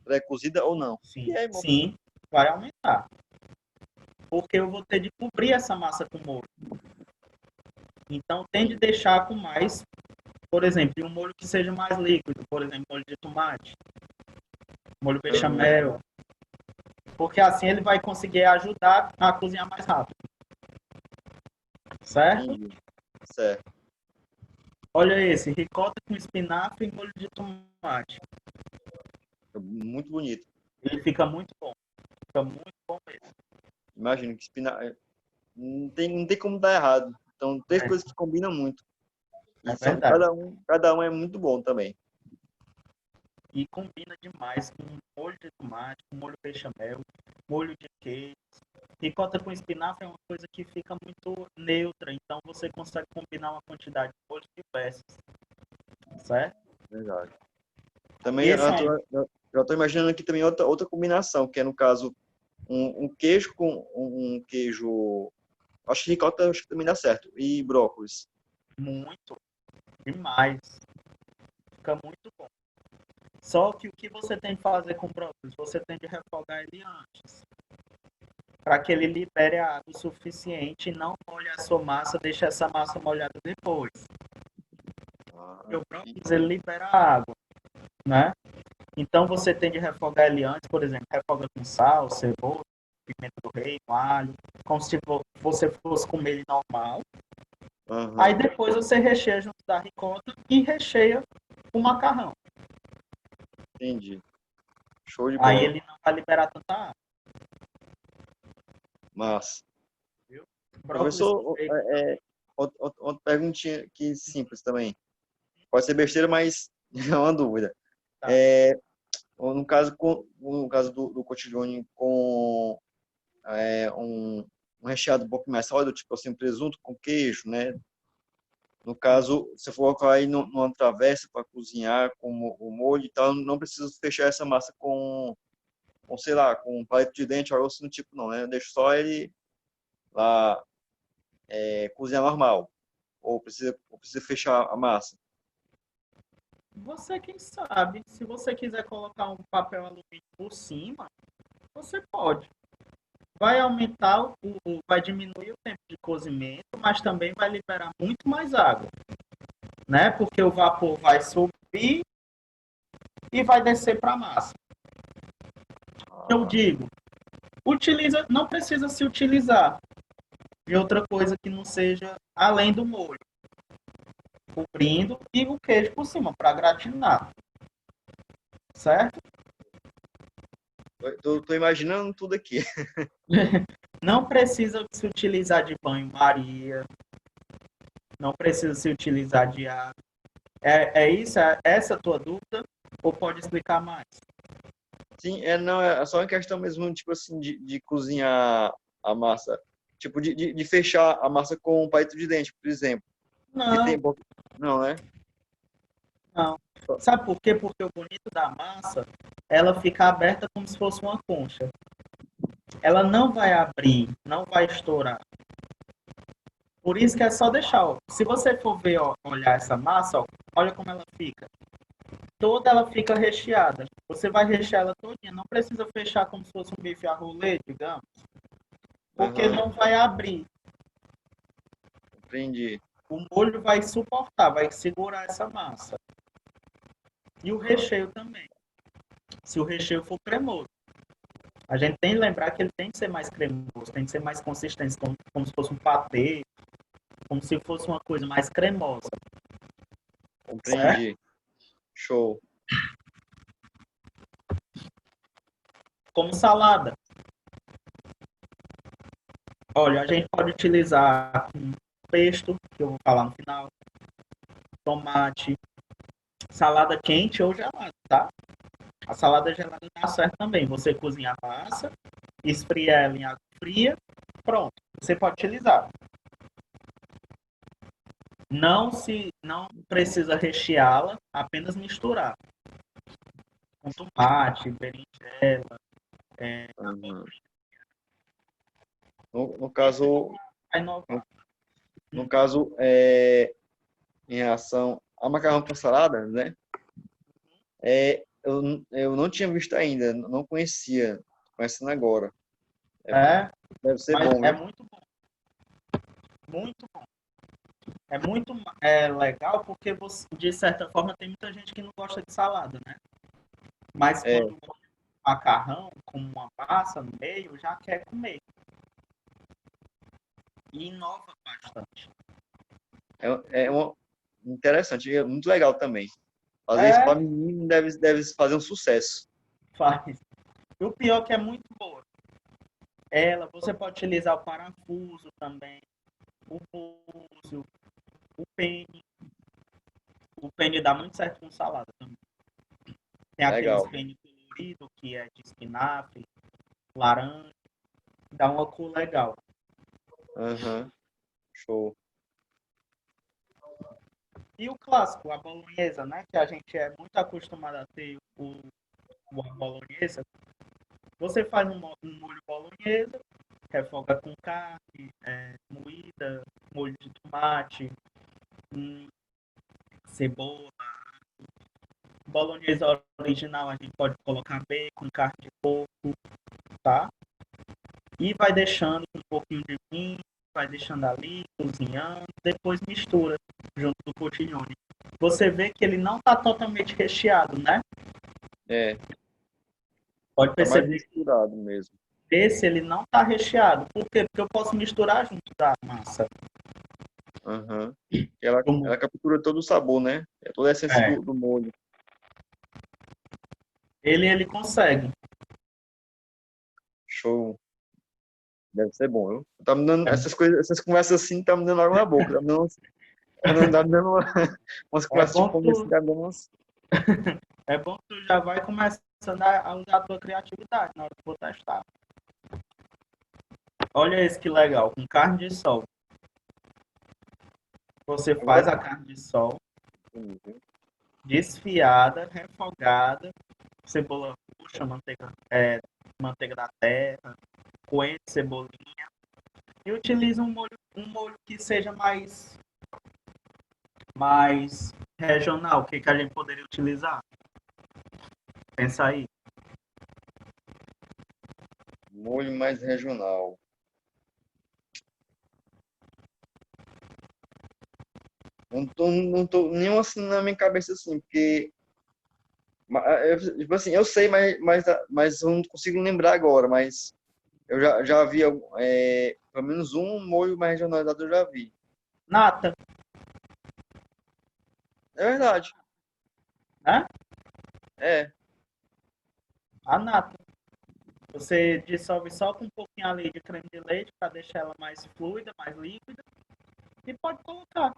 [SPEAKER 2] pré-cozida ou não.
[SPEAKER 1] Sim,
[SPEAKER 2] E aí, bom,
[SPEAKER 1] sim, vai aumentar. Porque eu vou ter de cobrir essa massa com molho. Então, tem de deixar com mais, por exemplo, um molho que seja mais líquido, por exemplo, molho de tomate, molho bechamel, porque assim ele vai conseguir ajudar a cozinhar mais rápido. Certo?
[SPEAKER 2] entendi. Certo.
[SPEAKER 1] Olha esse, ricota com espinafre e molho de tomate.
[SPEAKER 2] Fica muito bonito.
[SPEAKER 1] Ele fica muito bom. Fica muito bom mesmo.
[SPEAKER 2] Imagino que espinafre. Não tem como dar errado. Então, tem coisas que combinam muito.
[SPEAKER 1] É
[SPEAKER 2] E são,
[SPEAKER 1] verdade.
[SPEAKER 2] cada um é muito bom também.
[SPEAKER 1] E combina demais com molho de tomate, com molho bechamel, molho de queijo. Ricota com espinafre é uma coisa que fica muito neutra, então você consegue combinar uma quantidade de molhos diversos, certo?
[SPEAKER 2] Verdade. Também
[SPEAKER 1] Esse é um...
[SPEAKER 2] já estou imaginando aqui também outra combinação, que é no caso Um queijo com um queijo. Acho que ricota acho que também dá certo. E brócolis.
[SPEAKER 1] Muito, demais. Fica muito bom. Só que o que você tem que fazer com o brócolis? Você tem de refogar ele antes. Para que ele libere a água o suficiente e não molhe a sua massa, deixe essa massa molhada depois. Porque o brócolis ele libera a água, né? Então você tem de refogar ele antes, por exemplo, refoga com sal, cebola, pimenta do reino, alho, como se você fosse comer ele normal. Aí
[SPEAKER 2] Aham,
[SPEAKER 1] depois você recheia junto da ricota e recheia o macarrão.
[SPEAKER 2] entendi. Show de
[SPEAKER 1] Aí
[SPEAKER 2] bola.
[SPEAKER 1] ele não vai liberar tanta água,
[SPEAKER 2] Mas,
[SPEAKER 1] viu? Brócolis com
[SPEAKER 2] professor,
[SPEAKER 1] bacon.
[SPEAKER 2] outra perguntinha aqui simples também. Pode ser besteira, mas é uma dúvida.
[SPEAKER 1] Tá.
[SPEAKER 2] É, no caso do cotidiano com um recheado um pouco mais sólido, tipo assim, um presunto com queijo, né? No caso, se for colocar aí numa travessa para cozinhar com o molho e tal, não precisa fechar essa massa sei lá, com um palito de dente, algo assim do tipo, não, né? Eu deixo só ele lá cozinhar normal. Ou precisa fechar a massa.
[SPEAKER 1] Você quem sabe, se você quiser colocar um papel alumínio por cima, você pode. Vai aumentar, vai diminuir o tempo de cozimento, mas também vai liberar muito mais água, né? Porque o vapor vai subir e vai descer para a massa. Eu
[SPEAKER 2] Ah,
[SPEAKER 1] digo, não precisa se utilizar de outra coisa que não seja além do molho, cobrindo e o queijo por cima para gratinar, certo?
[SPEAKER 2] tô imaginando tudo aqui.
[SPEAKER 1] Não precisa se utilizar de banho-maria, não precisa se utilizar de água. É isso? É essa a tua dúvida? Ou pode explicar mais?
[SPEAKER 2] Sim, não, é só uma questão mesmo, tipo assim, de cozinhar a massa. Tipo, de fechar a massa com um palito de dente, por exemplo. Que
[SPEAKER 1] Não,
[SPEAKER 2] tem. Não, né?
[SPEAKER 1] não. Sabe por quê? Porque o bonito da massa, ela fica aberta como se fosse uma concha. Ela não vai abrir, não vai estourar. Por isso que é só deixar. Ó. Se você for ver, ó, olhar essa massa, ó, olha como ela fica. Toda ela fica recheada. Você vai rechear ela todinha. Não precisa fechar como se fosse um bife a rolê, digamos. Porque
[SPEAKER 2] Aham,
[SPEAKER 1] não vai abrir.
[SPEAKER 2] entendi.
[SPEAKER 1] O molho vai suportar, vai segurar essa massa. E o
[SPEAKER 2] Ah,
[SPEAKER 1] recheio também. Se o recheio for cremoso. A gente tem que lembrar que ele tem que ser mais cremoso, tem que ser mais consistente, como se fosse um patê, como se fosse uma coisa mais cremosa, certo?
[SPEAKER 2] compreendi. Show.
[SPEAKER 1] Como salada. Olha, a gente pode utilizar um pesto, que eu vou falar no final, tomate, salada quente ou gelada, tá? A salada gelada dá certo também. Você cozinha a massa, esfria ela em água fria, pronto. Você pode utilizar. Não precisa recheá-la, apenas misturar com tomate, berinjela,
[SPEAKER 2] Aham.
[SPEAKER 1] abobrinha.
[SPEAKER 2] No
[SPEAKER 1] Isso
[SPEAKER 2] caso,
[SPEAKER 1] vai inovar.
[SPEAKER 2] no, no caso em relação a macarrão com salada, né? Eu não tinha visto ainda, não conhecia, conhecendo agora. É,
[SPEAKER 1] É,
[SPEAKER 2] deve ser
[SPEAKER 1] mas
[SPEAKER 2] bom,
[SPEAKER 1] é
[SPEAKER 2] viu?
[SPEAKER 1] muito bom, muito bom. É muito legal porque você, de certa forma tem muita gente que não gosta de salada, né? Mas
[SPEAKER 2] É,
[SPEAKER 1] quando o macarrão com uma massa no meio já quer comer e inova bastante.
[SPEAKER 2] interessante, é muito legal também. Fazer isso para
[SPEAKER 1] É,
[SPEAKER 2] menino deve fazer um sucesso.
[SPEAKER 1] faz. E o pior é que é muito boa. Ela, você pode utilizar o parafuso também, o búzio, o penne. O penne dá muito certo com salada também. Tem aqueles
[SPEAKER 2] Legal.
[SPEAKER 1] penne colorido que é de espinafre, laranja, dá uma cor legal.
[SPEAKER 2] Aham, show.
[SPEAKER 1] E o clássico, a bolonhesa, né? Que a gente é muito acostumado a ter a bolonhesa. Você faz um molho bolonhesa, refoga com carne, moída, molho de tomate, cebola. Bolonhesa original a gente pode colocar bacon, carne de porco, tá? E vai deixando com um pouquinho de vinho, vai deixando ali, cozinhando, depois mistura junto do cotiglione. Você vê que ele não está totalmente recheado, né?
[SPEAKER 2] É,
[SPEAKER 1] Pode
[SPEAKER 2] tá mais
[SPEAKER 1] perceber que
[SPEAKER 2] misturado mesmo.
[SPEAKER 1] esse ele não está recheado. Por quê? Porque eu posso misturar junto da massa.
[SPEAKER 2] Aham. Ela captura todo o sabor, né? É toda a essência
[SPEAKER 1] É,
[SPEAKER 2] do molho.
[SPEAKER 1] ele consegue.
[SPEAKER 2] Show. Deve ser bom, viu? Tá me dando essas coisas, essas conversas assim, tá me dando água na boca. Tá me dando umas
[SPEAKER 1] É
[SPEAKER 2] conversas de
[SPEAKER 1] bom
[SPEAKER 2] fome assim,
[SPEAKER 1] tu,
[SPEAKER 2] tá me dando umas.
[SPEAKER 1] é bom que tu já vai começando a usar a tua criatividade na hora que for testar. Olha esse que legal, com carne de sol. Você
[SPEAKER 2] Agora
[SPEAKER 1] faz a carne de sol
[SPEAKER 2] sim, viu?
[SPEAKER 1] desfiada, refogada, cebola roxa, manteiga da terra, coentro, cebolinha. E utiliza um molho que seja mais regional. O que, que a gente poderia utilizar? Pensa aí.
[SPEAKER 2] Molho mais regional. Não tô nenhum assim na minha cabeça assim, porque tipo assim, eu sei, mas eu não consigo lembrar agora, mas eu já vi pelo menos um molho mais regionalizado eu já vi.
[SPEAKER 1] Nata,
[SPEAKER 2] É verdade.
[SPEAKER 1] né?
[SPEAKER 2] É.
[SPEAKER 1] A nata. Você dissolve só com um pouquinho ali de creme de leite para deixar ela mais fluida, mais líquida. E pode colocar.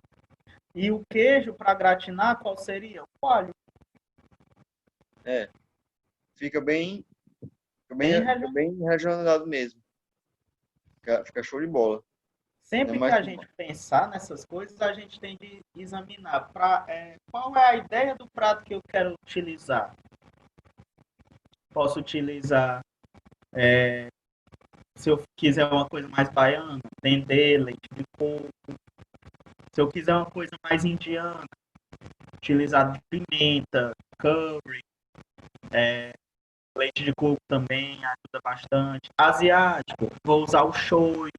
[SPEAKER 1] E o queijo para gratinar, qual seria? O coalho.
[SPEAKER 2] É. Fica bem,
[SPEAKER 1] Bem
[SPEAKER 2] fica
[SPEAKER 1] regional.
[SPEAKER 2] bem regionalizado mesmo. Fica show de bola. Não é
[SPEAKER 1] Sempre que
[SPEAKER 2] mais.
[SPEAKER 1] a gente pensar nessas coisas, a gente tem de examinar qual é a ideia do prato que eu quero utilizar. Posso utilizar, se eu quiser uma coisa mais baiana, dendê, leite de coco. Se eu quiser uma coisa mais indiana, utilizar pimenta, curry, leite de coco também ajuda bastante. Asiático, vou usar o shoyu,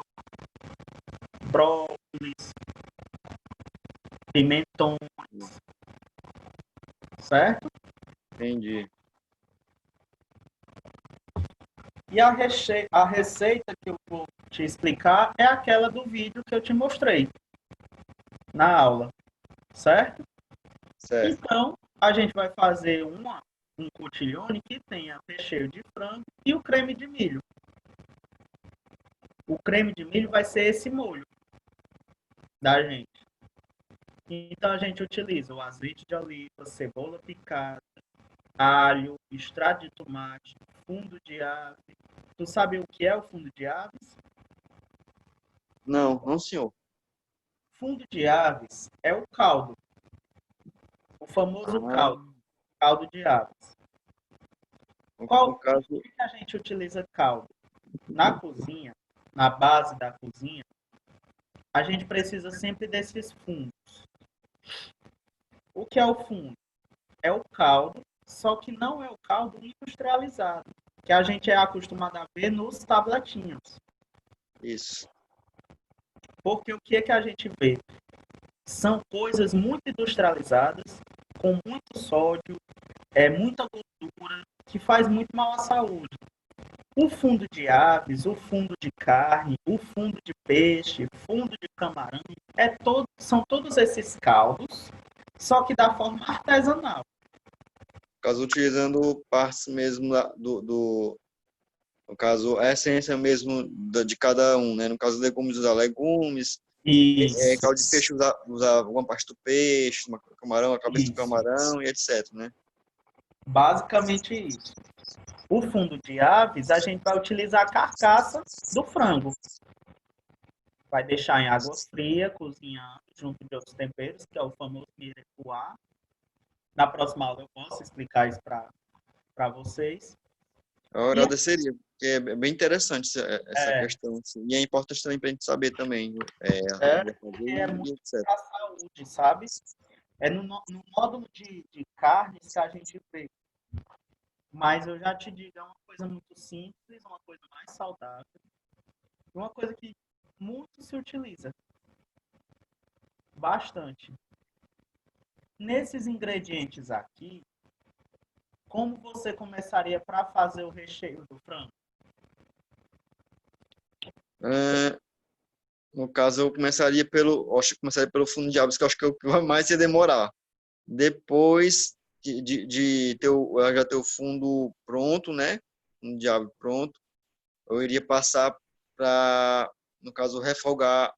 [SPEAKER 1] brócolis, pimentão, certo?
[SPEAKER 2] Entendi.
[SPEAKER 1] E a receita que eu vou te explicar é aquela do vídeo que eu te mostrei na aula, certo?
[SPEAKER 2] Certo.
[SPEAKER 1] Então, a gente vai fazer um cotiglione que tenha recheio de frango e o creme de milho. O creme de milho vai ser esse molho da gente. Então, a gente utiliza o azeite de oliva, cebola picada, alho, extrato de tomate, fundo de ave. Tu sabe o que é o fundo de aves?
[SPEAKER 2] Não, não, senhor.
[SPEAKER 1] Fundo de aves é o caldo, o famoso
[SPEAKER 2] Ah,
[SPEAKER 1] caldo de aves.
[SPEAKER 2] no
[SPEAKER 1] Por
[SPEAKER 2] caso,
[SPEAKER 1] que a gente utiliza caldo? Na cozinha, na base da cozinha, a gente precisa sempre desses fundos. O que é o fundo? É o caldo, só que não é o caldo industrializado, que a gente é acostumado a ver nos tabletinhos.
[SPEAKER 2] isso.
[SPEAKER 1] Porque o que é que a gente vê? São coisas muito industrializadas, com muito sódio, muita gordura, que faz muito mal à saúde. O fundo de aves, o fundo de carne, o fundo de peixe, fundo de camarão, são todos esses caldos, só que da forma artesanal.
[SPEAKER 2] No caso, utilizando partes mesmo no caso, a essência mesmo de cada um, né? No caso, legumes, usar legumes,
[SPEAKER 1] Isso,
[SPEAKER 2] caldo de peixe, usar alguma parte do peixe, camarão, a cabeça do
[SPEAKER 1] isso.
[SPEAKER 2] camarão e etc, né?
[SPEAKER 1] Basicamente isso. O fundo de aves, a gente vai utilizar a carcaça do frango. Vai deixar em água fria, cozinhando, junto de outros temperos, que é o famoso mirepoix. Na próxima aula eu posso explicar isso para vocês.
[SPEAKER 2] Eu
[SPEAKER 1] E
[SPEAKER 2] agradeceria, porque é bem interessante essa
[SPEAKER 1] é,
[SPEAKER 2] questão, assim. E é importante também para a gente saber também a
[SPEAKER 1] é
[SPEAKER 2] gente vai fazer
[SPEAKER 1] porque é
[SPEAKER 2] e
[SPEAKER 1] muito
[SPEAKER 2] etc.
[SPEAKER 1] para a saúde, sabe? É no módulo de carnes que a gente vê. Mas eu já te digo, é uma coisa muito simples, uma coisa mais saudável, uma coisa que muito se utiliza, bastante. Nesses ingredientes aqui, como você começaria para fazer o recheio do frango?
[SPEAKER 2] Ah, no caso, acho que começaria pelo fundo de abas, que eu acho que é o que mais ia demorar. Depois de ter já ter o fundo pronto, né? Um diabo pronto, eu iria passar para, no caso, refogar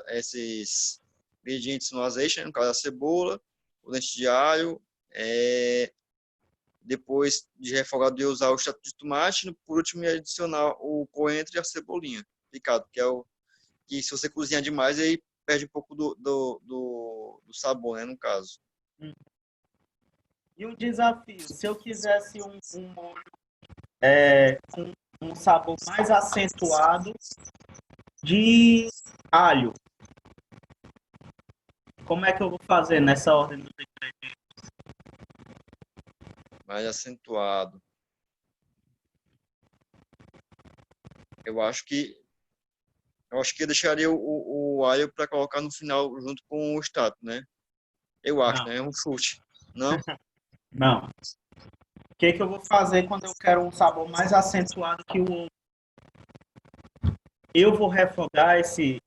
[SPEAKER 2] esses ingredientes no azeite, né? No caso, a cebola, o dente de alho, depois de refogado, eu usar o extrato de tomate, por último, ia adicionar o coentro e a cebolinha picado, que é o que se você cozinhar demais, aí perde um pouco do sabor, né? No caso.
[SPEAKER 1] Hum. E o desafio, se eu quisesse um molho com um sabor mais acentuado de alho, como é que eu vou fazer nessa ordem dos ingredientes?
[SPEAKER 2] Mais acentuado. Eu acho que eu deixaria o alho para colocar no final junto com o extrato, né? Eu acho,
[SPEAKER 1] Não,
[SPEAKER 2] né? É um chute. Não?
[SPEAKER 1] não. O que eu vou fazer quando eu quero um sabor mais acentuado que o outro? Eu vou refogar esse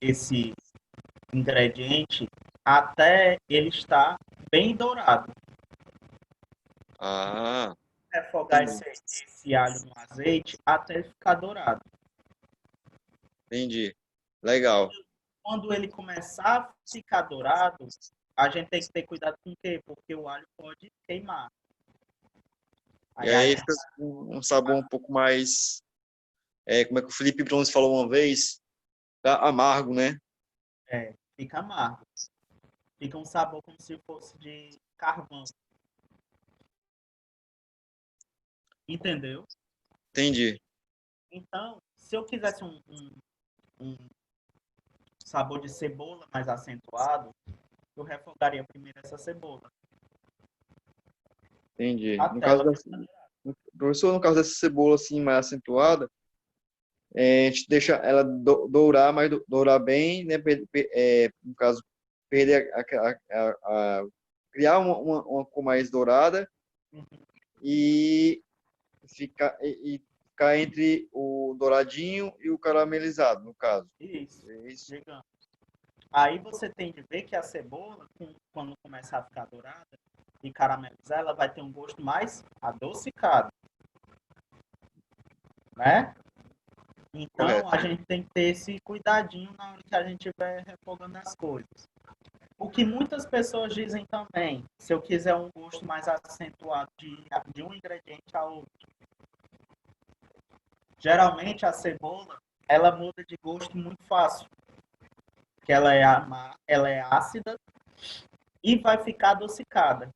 [SPEAKER 1] ingrediente até ele estar bem dourado.
[SPEAKER 2] Ah,
[SPEAKER 1] Refogar
[SPEAKER 2] entendi.
[SPEAKER 1] esse alho no azeite até ele ficar dourado.
[SPEAKER 2] Entendi. Legal.
[SPEAKER 1] Quando ele começar a ficar dourado, a gente tem que ter cuidado com o quê? Porque o alho pode queimar.
[SPEAKER 2] E
[SPEAKER 1] Aí a
[SPEAKER 2] aí
[SPEAKER 1] gente
[SPEAKER 2] fica um sabor um pouco mais, como é que o Felipe Bronze falou uma vez? Tá amargo, né?
[SPEAKER 1] fica amargo. Fica um sabor como se fosse de carvão. Entendeu?
[SPEAKER 2] Entendi.
[SPEAKER 1] Então, se eu quisesse um sabor de cebola mais acentuado, eu refogaria primeiro essa cebola.
[SPEAKER 2] Entendi. No
[SPEAKER 1] Até
[SPEAKER 2] caso
[SPEAKER 1] ela
[SPEAKER 2] da,
[SPEAKER 1] ficar.
[SPEAKER 2] professor, no caso dessa cebola assim mais acentuada, a gente deixa ela dourar, mas dourar bem, né? No caso, perder criar uma cor mais dourada e e ficar entre o douradinho e o caramelizado, no caso.
[SPEAKER 1] Isso,
[SPEAKER 2] É isso?
[SPEAKER 1] digamos. Aí você tem de ver que a cebola, quando começar a ficar dourada e caramelizar, ela vai ter um gosto mais adocicado, né? Então,
[SPEAKER 2] Correto.
[SPEAKER 1] a gente tem que ter esse cuidadinho na hora que a gente estiver refogando as coisas. O que muitas pessoas dizem também, se eu quiser um gosto mais acentuado de um ingrediente a outro, geralmente a cebola, ela muda de gosto muito fácil, que ela é ácida e vai ficar adocicada.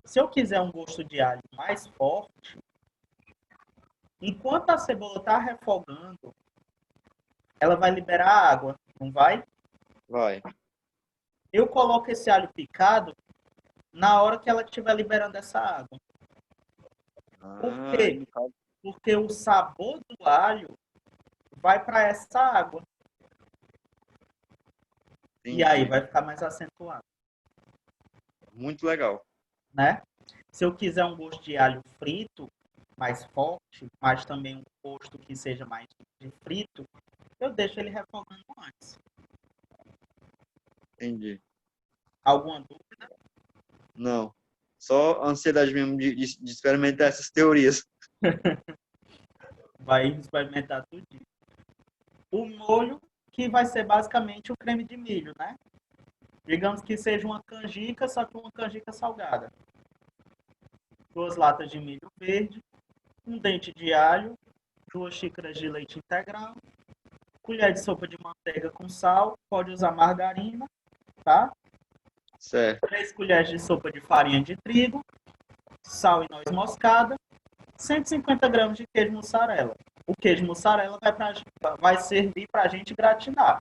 [SPEAKER 1] Se eu quiser um gosto de alho mais forte, enquanto a cebola está refogando, ela vai liberar água, não vai?
[SPEAKER 2] Vai.
[SPEAKER 1] Eu coloco esse alho picado na hora que ela estiver liberando essa água. Por
[SPEAKER 2] Ah, aí
[SPEAKER 1] quê?
[SPEAKER 2] no caso,
[SPEAKER 1] Porque o sabor do alho vai para essa água. E aí
[SPEAKER 2] entendi.
[SPEAKER 1] vai ficar mais acentuado,
[SPEAKER 2] Muito legal.
[SPEAKER 1] né? Se eu quiser um gosto de alho frito mais forte, mas também um gosto que seja mais de frito, eu deixo ele refogando antes.
[SPEAKER 2] Entendi.
[SPEAKER 1] Alguma dúvida?
[SPEAKER 2] Não. Só a ansiedade mesmo de experimentar essas teorias.
[SPEAKER 1] Vai experimentar tudo. O molho, que vai ser basicamente o creme de milho, né? Digamos que seja uma canjica, só que uma canjica salgada. 2 latas de milho verde, um dente de alho, 2 xícaras de leite integral, colher de sopa de manteiga com sal, pode usar margarina, tá?
[SPEAKER 2] Certo.
[SPEAKER 1] 3 colheres de sopa de farinha de trigo, sal e noz moscada, 150 gramas de queijo mussarela. O queijo mussarela vai servir para a gente gratinar.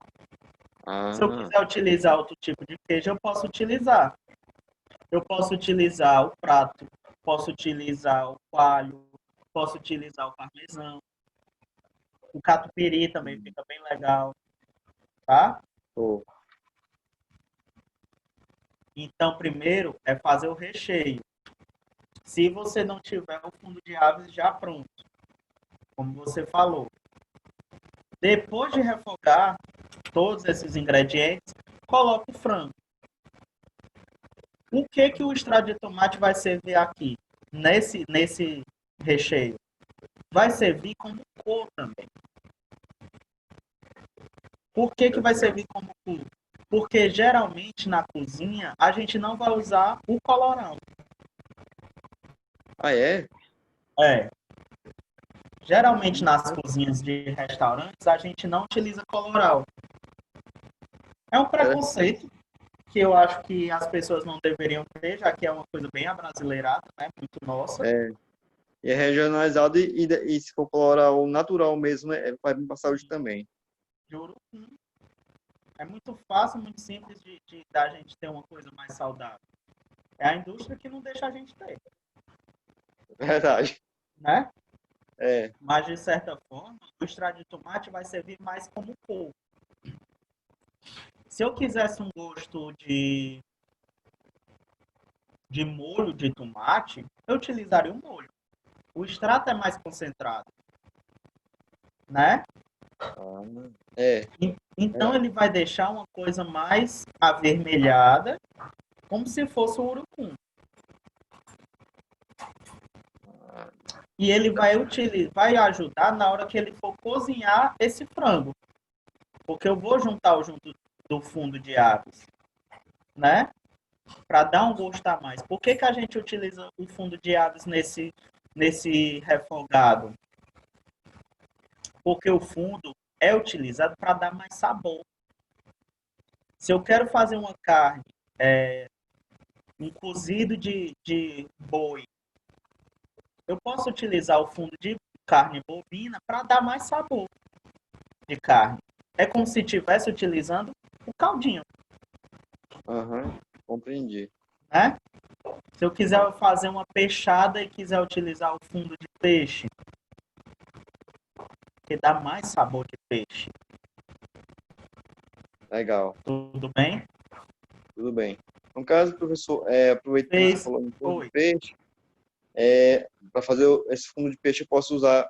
[SPEAKER 1] Se eu quiser utilizar outro tipo de queijo, eu posso utilizar. Eu posso utilizar o prato, posso utilizar o coalho, posso utilizar o parmesão. O catupiry também fica bem legal, tá?
[SPEAKER 2] Tô.
[SPEAKER 1] Então, primeiro é fazer o recheio. Se você não tiver o fundo de aves já pronto, como você falou. Depois de refogar todos esses ingredientes, coloque o frango. O que o extrato de tomate vai servir aqui, nesse recheio? Vai servir como cor também. Por que vai servir como cor? Porque geralmente na cozinha a gente não vai usar o colorão.
[SPEAKER 2] Ah, é?
[SPEAKER 1] É. Geralmente nas cozinhas de restaurantes a gente não utiliza colorau. É um preconceito que eu acho que as pessoas não deveriam ter, já que é uma coisa bem abrasileirada, né? Muito nossa.
[SPEAKER 2] É. E é regionalizado e se for colorar o natural mesmo, vai bem para saúde também.
[SPEAKER 1] Juro. É muito fácil, muito simples de da gente ter uma coisa mais saudável. É a indústria que não deixa a gente ter,
[SPEAKER 2] Verdade.
[SPEAKER 1] né?
[SPEAKER 2] É.
[SPEAKER 1] Mas, de certa forma, o extrato de tomate vai servir mais como cor. Se eu quisesse um gosto de molho de tomate, eu utilizaria o molho. O extrato é mais concentrado, né?
[SPEAKER 2] É.
[SPEAKER 1] Então, ele vai deixar uma coisa mais avermelhada, como se fosse o urucum. E ele vai ajudar na hora que ele for cozinhar esse frango. Porque eu vou juntar junto do fundo de aves, né? Para dar um gosto a mais. Por que a gente utiliza o fundo de aves nesse refogado? Porque o fundo é utilizado para dar mais sabor. Se eu quero fazer uma carne, um cozido de boi, eu posso utilizar o fundo de carne bovina para dar mais sabor de carne. É como se estivesse utilizando o caldinho.
[SPEAKER 2] Compreendi.
[SPEAKER 1] Né? Se eu quiser fazer uma peixada e quiser utilizar o fundo de peixe, que dá mais sabor de peixe.
[SPEAKER 2] Legal.
[SPEAKER 1] Tudo bem?
[SPEAKER 2] Tudo bem. No caso, professor, aproveitando que você falou em fundo de peixe, para fazer esse fundo de peixe, eu posso usar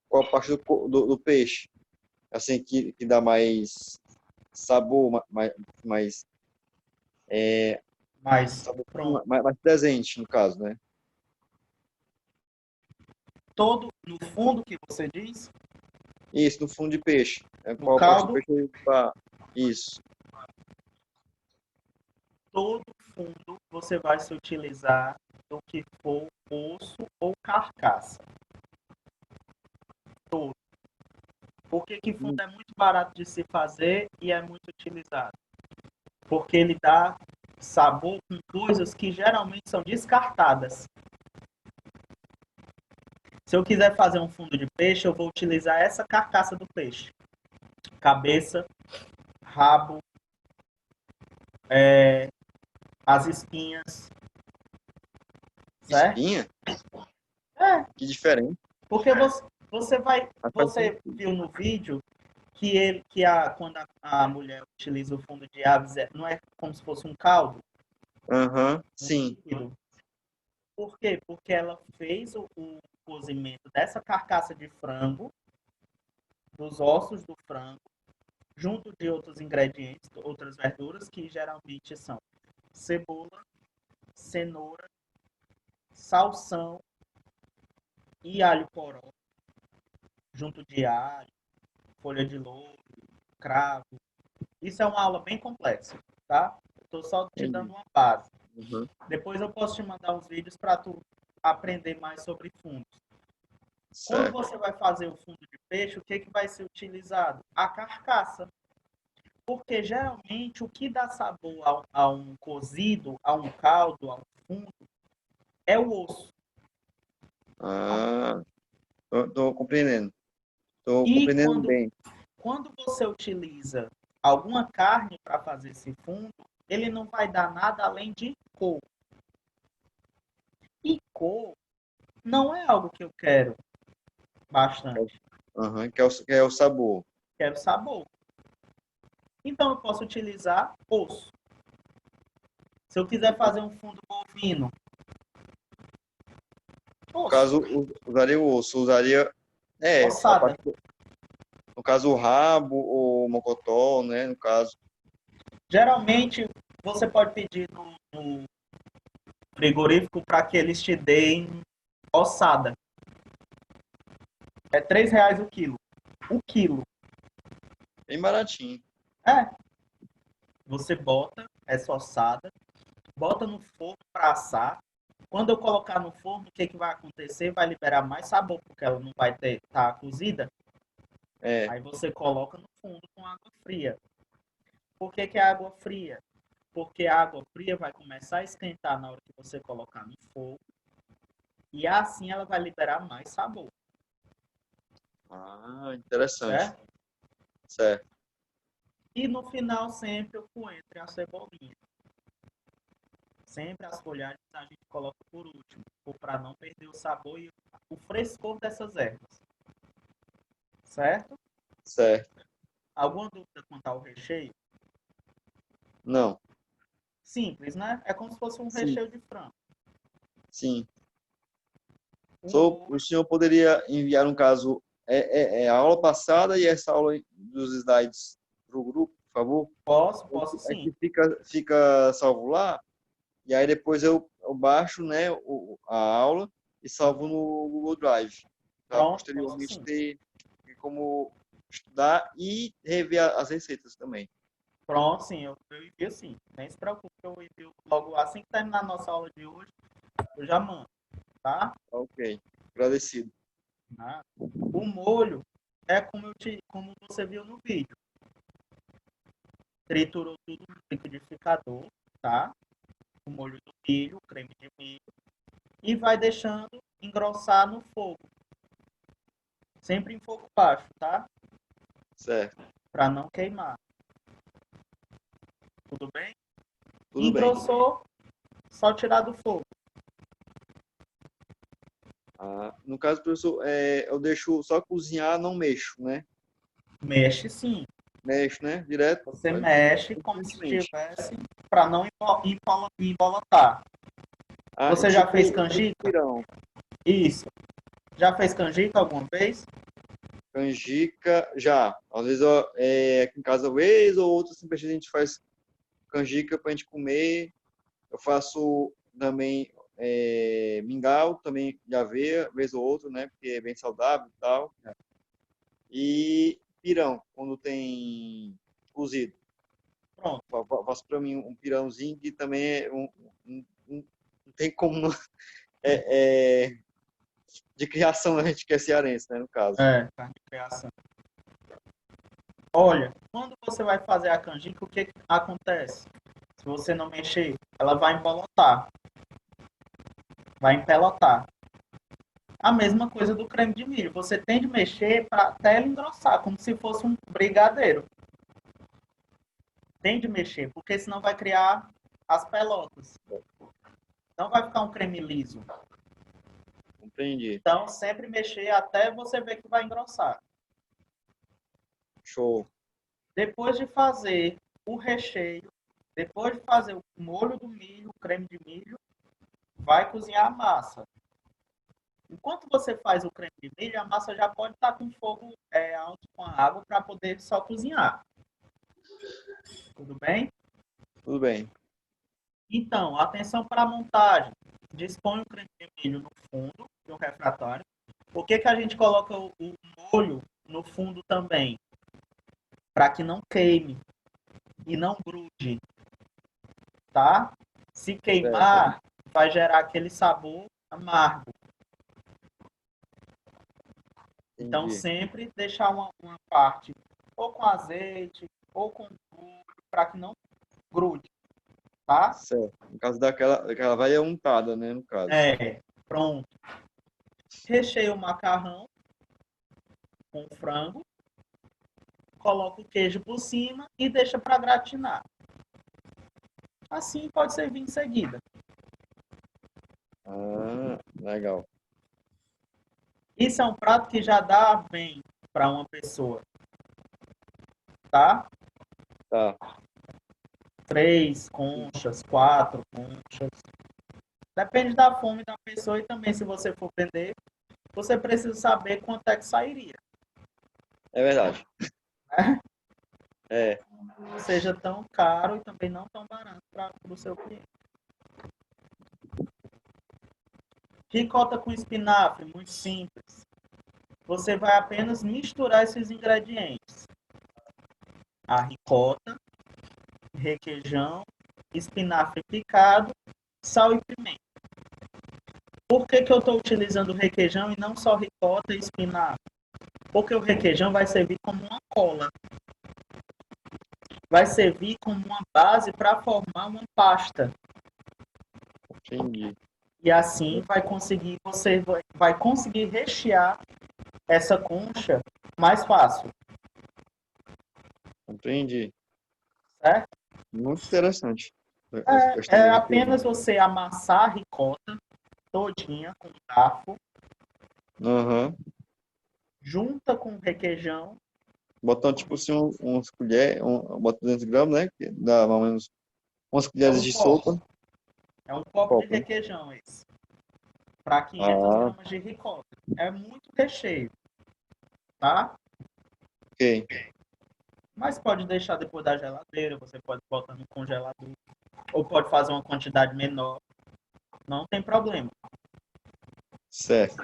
[SPEAKER 2] qual parte do peixe? Assim, que dá mais sabor, mais sabor,
[SPEAKER 1] Pronto.
[SPEAKER 2] mais presente, no caso, né?
[SPEAKER 1] Todo no fundo que você diz,
[SPEAKER 2] Isso, no fundo de peixe.
[SPEAKER 1] no
[SPEAKER 2] Qual parte do
[SPEAKER 1] caldo,
[SPEAKER 2] peixe para isso?
[SPEAKER 1] todo fundo você vai se utilizar do que for osso ou carcaça. Todo. Porque que fundo é muito barato de se fazer e é muito utilizado. Porque ele dá sabor com coisas que geralmente são descartadas. Se eu quiser fazer um fundo de peixe, eu vou utilizar essa carcaça do peixe. Cabeça, rabo, as espinhas. Certo?
[SPEAKER 2] Espinha?
[SPEAKER 1] É.
[SPEAKER 2] Que diferente.
[SPEAKER 1] Porque você viu no vídeo que quando a mulher utiliza o fundo de aves, não é como se fosse um caldo?
[SPEAKER 2] Sim.
[SPEAKER 1] Por quê? Porque ela fez o cozimento dessa carcaça de frango, dos ossos do frango, junto de outros ingredientes, outras verduras, que geralmente são cebola, cenoura, salsão e alho poró, junto de alho, folha de louro, cravo. Isso é uma aula bem complexa, tá? Estou só te dando uma base. Depois eu posso te mandar uns vídeos para tu aprender mais sobre fundos. Quando você vai fazer o fundo de peixe, o que vai ser utilizado? A carcaça. Porque geralmente o que dá sabor a um cozido, a um caldo, a um fundo, é o osso.
[SPEAKER 2] Ah, tô compreendendo. Tô
[SPEAKER 1] E
[SPEAKER 2] compreendendo bem.
[SPEAKER 1] quando você utiliza alguma carne para fazer esse fundo, ele não vai dar nada além de cor. E cor não é algo que eu quero bastante.
[SPEAKER 2] Aham, que é o sabor.
[SPEAKER 1] Quero sabor. Então eu posso utilizar osso. Se eu quiser fazer um fundo bovino,
[SPEAKER 2] No
[SPEAKER 1] osso,
[SPEAKER 2] caso, usaria o osso, usaria, a
[SPEAKER 1] ossada.
[SPEAKER 2] parte, no caso, o rabo ou o mocotó, né, no caso.
[SPEAKER 1] Geralmente você pode pedir no frigorífico para que eles te deem ossada. É R$ 3 o quilo. O quilo.
[SPEAKER 2] Bem baratinho.
[SPEAKER 1] É. Você bota essa ossada, bota no forno para assar. Quando eu colocar no forno, o que, que vai acontecer? Vai liberar mais sabor, porque ela não vai estar cozida.
[SPEAKER 2] É,
[SPEAKER 1] Aí você coloca no fundo com água fria. Por que, que é água fria? Porque a água fria vai começar a esquentar na hora que você colocar no fogo. E assim ela vai liberar mais sabor.
[SPEAKER 2] interessante.
[SPEAKER 1] Certo?
[SPEAKER 2] Certo.
[SPEAKER 1] E no final sempre o coentro e a cebolinha. Sempre as folhagens a gente coloca por último, para não perder o sabor e o frescor dessas ervas. Certo?
[SPEAKER 2] Certo.
[SPEAKER 1] Alguma dúvida quanto ao recheio?
[SPEAKER 2] Não.
[SPEAKER 1] Simples, né? É como se fosse um
[SPEAKER 2] Sim,
[SPEAKER 1] recheio de frango.
[SPEAKER 2] sim.
[SPEAKER 1] Um molho.
[SPEAKER 2] O senhor poderia enviar, um caso, a aula passada e essa aula dos slides para o grupo, por favor?
[SPEAKER 1] Posso
[SPEAKER 2] É
[SPEAKER 1] sim.
[SPEAKER 2] que fica salvo lá, e aí depois eu baixo, né, a aula e salvo no Google Drive, para
[SPEAKER 1] Pronto, posso
[SPEAKER 2] posteriormente
[SPEAKER 1] sim.
[SPEAKER 2] ter como estudar e rever as receitas também.
[SPEAKER 1] Pronto, sim, eu envio sim. Nem se preocupe, eu envio logo assim que terminar a nossa aula de hoje, eu já mando, tá?
[SPEAKER 2] Ok, agradecido.
[SPEAKER 1] Tá? O molho é como você viu no vídeo. Triturou tudo no liquidificador, tá? O molho do milho, o creme de milho, e vai deixando engrossar no fogo. Sempre em fogo baixo, tá?
[SPEAKER 2] Certo,
[SPEAKER 1] Para não queimar. Tudo bem?
[SPEAKER 2] tudo bem.
[SPEAKER 1] Engrossou, só tirar do fogo.
[SPEAKER 2] No caso, professor, eu deixo só cozinhar, não mexo, né?
[SPEAKER 1] Mexe sim.
[SPEAKER 2] Mexo, né? Direto.
[SPEAKER 1] Você mexe como se
[SPEAKER 2] Constantemente.
[SPEAKER 1] estivesse para não embolotar. Você já fez
[SPEAKER 2] Tipo
[SPEAKER 1] canjica?
[SPEAKER 2] pirão.
[SPEAKER 1] Isso. Já fez canjica alguma vez?
[SPEAKER 2] Canjica, já. Às vezes, aqui em casa, vez ou outra, simplesmente a gente faz canjica pra gente comer. Eu faço também mingau, também de aveia, vez ou outra, né? Porque é bem saudável e tal. E pirão, quando tem cozido.
[SPEAKER 1] Pronto.
[SPEAKER 2] Faço para mim um pirãozinho que também não tem como não, é, é, de criação, a gente que é cearense, né, no caso.
[SPEAKER 1] Carne de criação. Olha, quando você vai fazer a canjica, o que acontece? Se você não mexer, ela vai embolotar, vai empelotar. A mesma coisa do creme de milho. Você tem de mexer para até ela engrossar, como se fosse um brigadeiro. Tem de mexer, porque senão vai criar as pelotas. Não vai ficar um creme liso.
[SPEAKER 2] Entendi.
[SPEAKER 1] Então, sempre mexer até você ver que vai engrossar.
[SPEAKER 2] Show.
[SPEAKER 1] Depois de fazer o recheio, depois de fazer o molho do milho, o creme de milho, vai cozinhar a massa. Enquanto você faz o creme de milho, a massa já pode estar com fogo alto com a água para poder só cozinhar. Tudo bem?
[SPEAKER 2] Tudo bem.
[SPEAKER 1] Então, atenção para a montagem. Dispõe o creme de milho no fundo do refratário. Por que a gente coloca o molho no fundo também? Para que não queime e não grude, tá? Se
[SPEAKER 2] Certo.
[SPEAKER 1] queimar, vai gerar aquele sabor amargo. Então,
[SPEAKER 2] Entendi.
[SPEAKER 1] sempre deixar uma parte ou com azeite ou com molho para que não grude, tá?
[SPEAKER 2] Certo. No caso daquela velha untada, né, no caso.
[SPEAKER 1] Pronto. recheia o macarrão com frango, coloca o queijo por cima e deixa para gratinar. Assim pode servir em seguida.
[SPEAKER 2] Ah, legal.
[SPEAKER 1] Isso é um prato que já dá bem para uma pessoa, tá?
[SPEAKER 2] Tá.
[SPEAKER 1] 3 conchas, 4 conchas. Depende da fome da pessoa e também se você for vender, você precisa saber quanto é que sairia.
[SPEAKER 2] É verdade. É.
[SPEAKER 1] Não seja tão caro e também não tão barato para o seu cliente. Ricota com espinafre, muito simples. Você vai apenas misturar esses ingredientes. A ricota, requeijão, espinafre picado, sal e pimenta. Por que eu estou utilizando requeijão e não só ricota e espinafre? Porque o requeijão vai servir como uma cola. Vai servir como uma base para formar uma pasta.
[SPEAKER 2] Entendi.
[SPEAKER 1] E assim você vai conseguir rechear essa concha mais fácil.
[SPEAKER 2] Entendi.
[SPEAKER 1] Certo?
[SPEAKER 2] Muito interessante. Essa questão
[SPEAKER 1] É
[SPEAKER 2] do
[SPEAKER 1] apenas você amassar a ricota todinha com um garfo,
[SPEAKER 2] Aham.
[SPEAKER 1] junta com o requeijão,
[SPEAKER 2] Botando, tipo assim, uns colheres, bota 200 gramas, né? Que dá mais ou menos umas colheres de sopa.
[SPEAKER 1] É um copo de requeijão esse. Para 500
[SPEAKER 2] Ah,
[SPEAKER 1] gramas de ricota. É muito recheio, tá?
[SPEAKER 2] ok.
[SPEAKER 1] Mas pode deixar depois da geladeira, você pode botar no congelador. Ou pode fazer uma quantidade menor. Não tem problema.
[SPEAKER 2] Certo.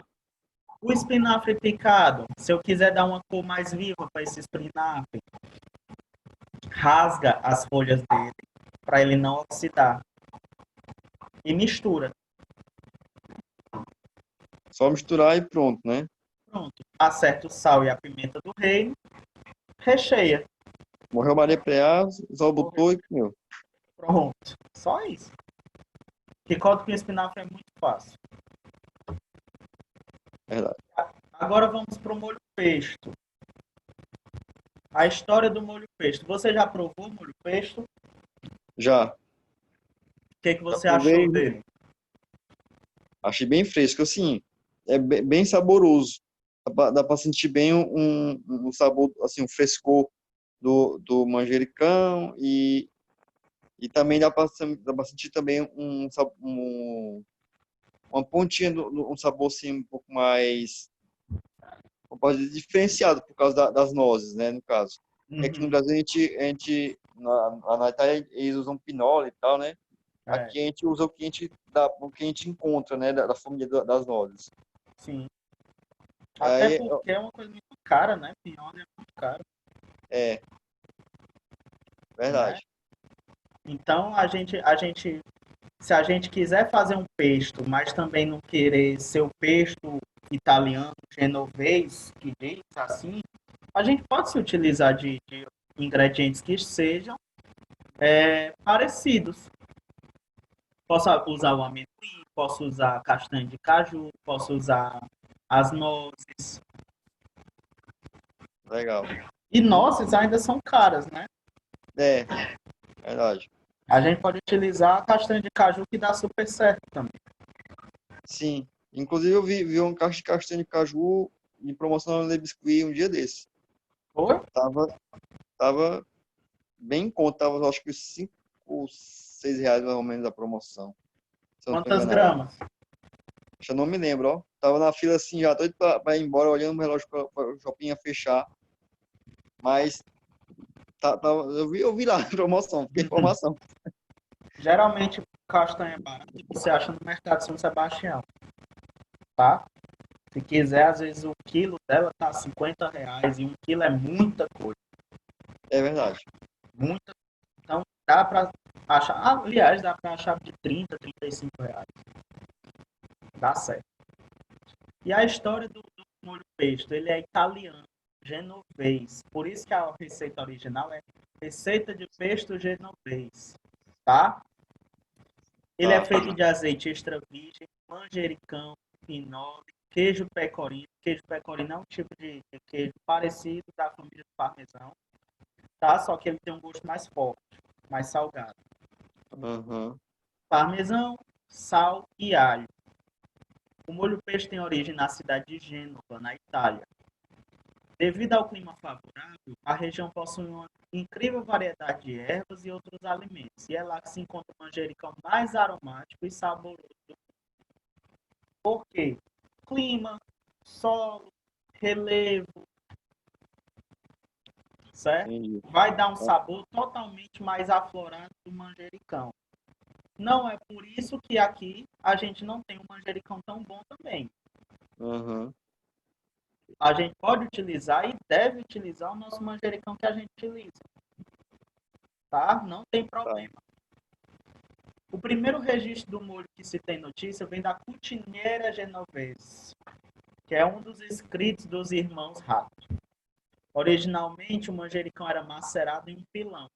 [SPEAKER 1] O espinafre picado, se eu quiser dar uma cor mais viva para esse espinafre, rasga as folhas dele para ele não oxidar. E mistura.
[SPEAKER 2] Só misturar e pronto, né?
[SPEAKER 1] Pronto. Acerta o sal e a pimenta do reino. Recheia.
[SPEAKER 2] Morreu Maria Preá, só botou e comeu.
[SPEAKER 1] Pronto. Só isso. Ricota com espinafre é muito fácil.
[SPEAKER 2] Verdade.
[SPEAKER 1] Agora vamos para o molho pesto. A história do molho pesto. Você já provou o molho pesto? O
[SPEAKER 2] Já.
[SPEAKER 1] que
[SPEAKER 2] Já
[SPEAKER 1] você
[SPEAKER 2] provei.
[SPEAKER 1] achou dele?
[SPEAKER 2] Achei bem fresco, assim. É bem saboroso. Dá pra sentir bem um sabor, assim, um frescor do manjericão e também dá pra sentir também uma pontinha, um sabor, assim, um pouco mais, como pode dizer, diferenciado por causa das nozes, né, no caso. É que no
[SPEAKER 1] Uhum.
[SPEAKER 2] Brasil na Itália eles usam pinole e tal, né?
[SPEAKER 1] É,
[SPEAKER 2] Aqui a gente usa o que a gente encontra, né, da família das nozes.
[SPEAKER 1] sim. Até
[SPEAKER 2] Aí,
[SPEAKER 1] porque é uma coisa muito cara, né? Pinhão é muito caro,
[SPEAKER 2] é,
[SPEAKER 1] né?
[SPEAKER 2] verdade.
[SPEAKER 1] Então se a gente quiser fazer um pesto, mas também não querer ser o pesto italiano, genovês, que diz assim, a gente pode se utilizar de ingredientes que sejam parecidos. Posso usar o amendoim, posso usar castanha de caju, posso usar as nozes.
[SPEAKER 2] Legal.
[SPEAKER 1] E nozes ainda são caras, né?
[SPEAKER 2] É, verdade.
[SPEAKER 1] A gente pode utilizar a castanha de caju que dá super certo também.
[SPEAKER 2] Sim. Inclusive eu vi um caixa de castanha de caju em promoção na Le Biscuit um dia desse.
[SPEAKER 1] Foi?
[SPEAKER 2] Tava bem em conta, tava acho que 5 ou 6 reais mais ou menos a promoção. Se eu não estou
[SPEAKER 1] Quantas
[SPEAKER 2] enganado.
[SPEAKER 1] gramas?
[SPEAKER 2] Já não me lembro, ó. Tava na fila assim, já doido pra ir embora, olhando o relógio para o shopping ia fechar. Mas eu vi lá a promoção, fiquei informação.
[SPEAKER 1] Geralmente castanha barata você acha no mercado São Sebastião, tá? Se quiser, às vezes o quilo dela tá R$ 50 e 1 quilo é muita coisa.
[SPEAKER 2] É verdade.
[SPEAKER 1] Muita. Então dá pra achar. Aliás, dá pra achar de R$ 30, R$ 35. Dá certo. E a história do molho pesto, ele é italiano, genovês. Por isso que a receita original é receita de pesto genovês, tá? Ele é
[SPEAKER 2] Tá.
[SPEAKER 1] feito de azeite extra virgem, manjericão, pinole, queijo pecorino. Queijo pecorino é um tipo de queijo parecido da família do parmesão, tá? Só que ele tem um gosto mais forte, mais salgado.
[SPEAKER 2] Aham.
[SPEAKER 1] Parmesão, sal e alho. O molho peixe tem origem na cidade de Gênova, na Itália. Devido ao clima favorável, a região possui uma incrível variedade de ervas e outros alimentos. E é lá que se encontra o manjericão mais aromático e saboroso. Por quê? Clima, solo, relevo, certo?
[SPEAKER 2] Entendi.
[SPEAKER 1] Vai dar um sabor totalmente mais aflorado do manjericão. Não é por isso que aqui a gente não tem um manjericão tão bom também.
[SPEAKER 2] Aham.
[SPEAKER 1] A gente pode utilizar e deve utilizar o nosso manjericão que a gente utiliza, tá? Não tem problema. O primeiro registro do molho que se tem notícia vem da Cuciniera Genovese, que é um dos escritos dos irmãos Rato. Originalmente, o manjericão era macerado em um pilão.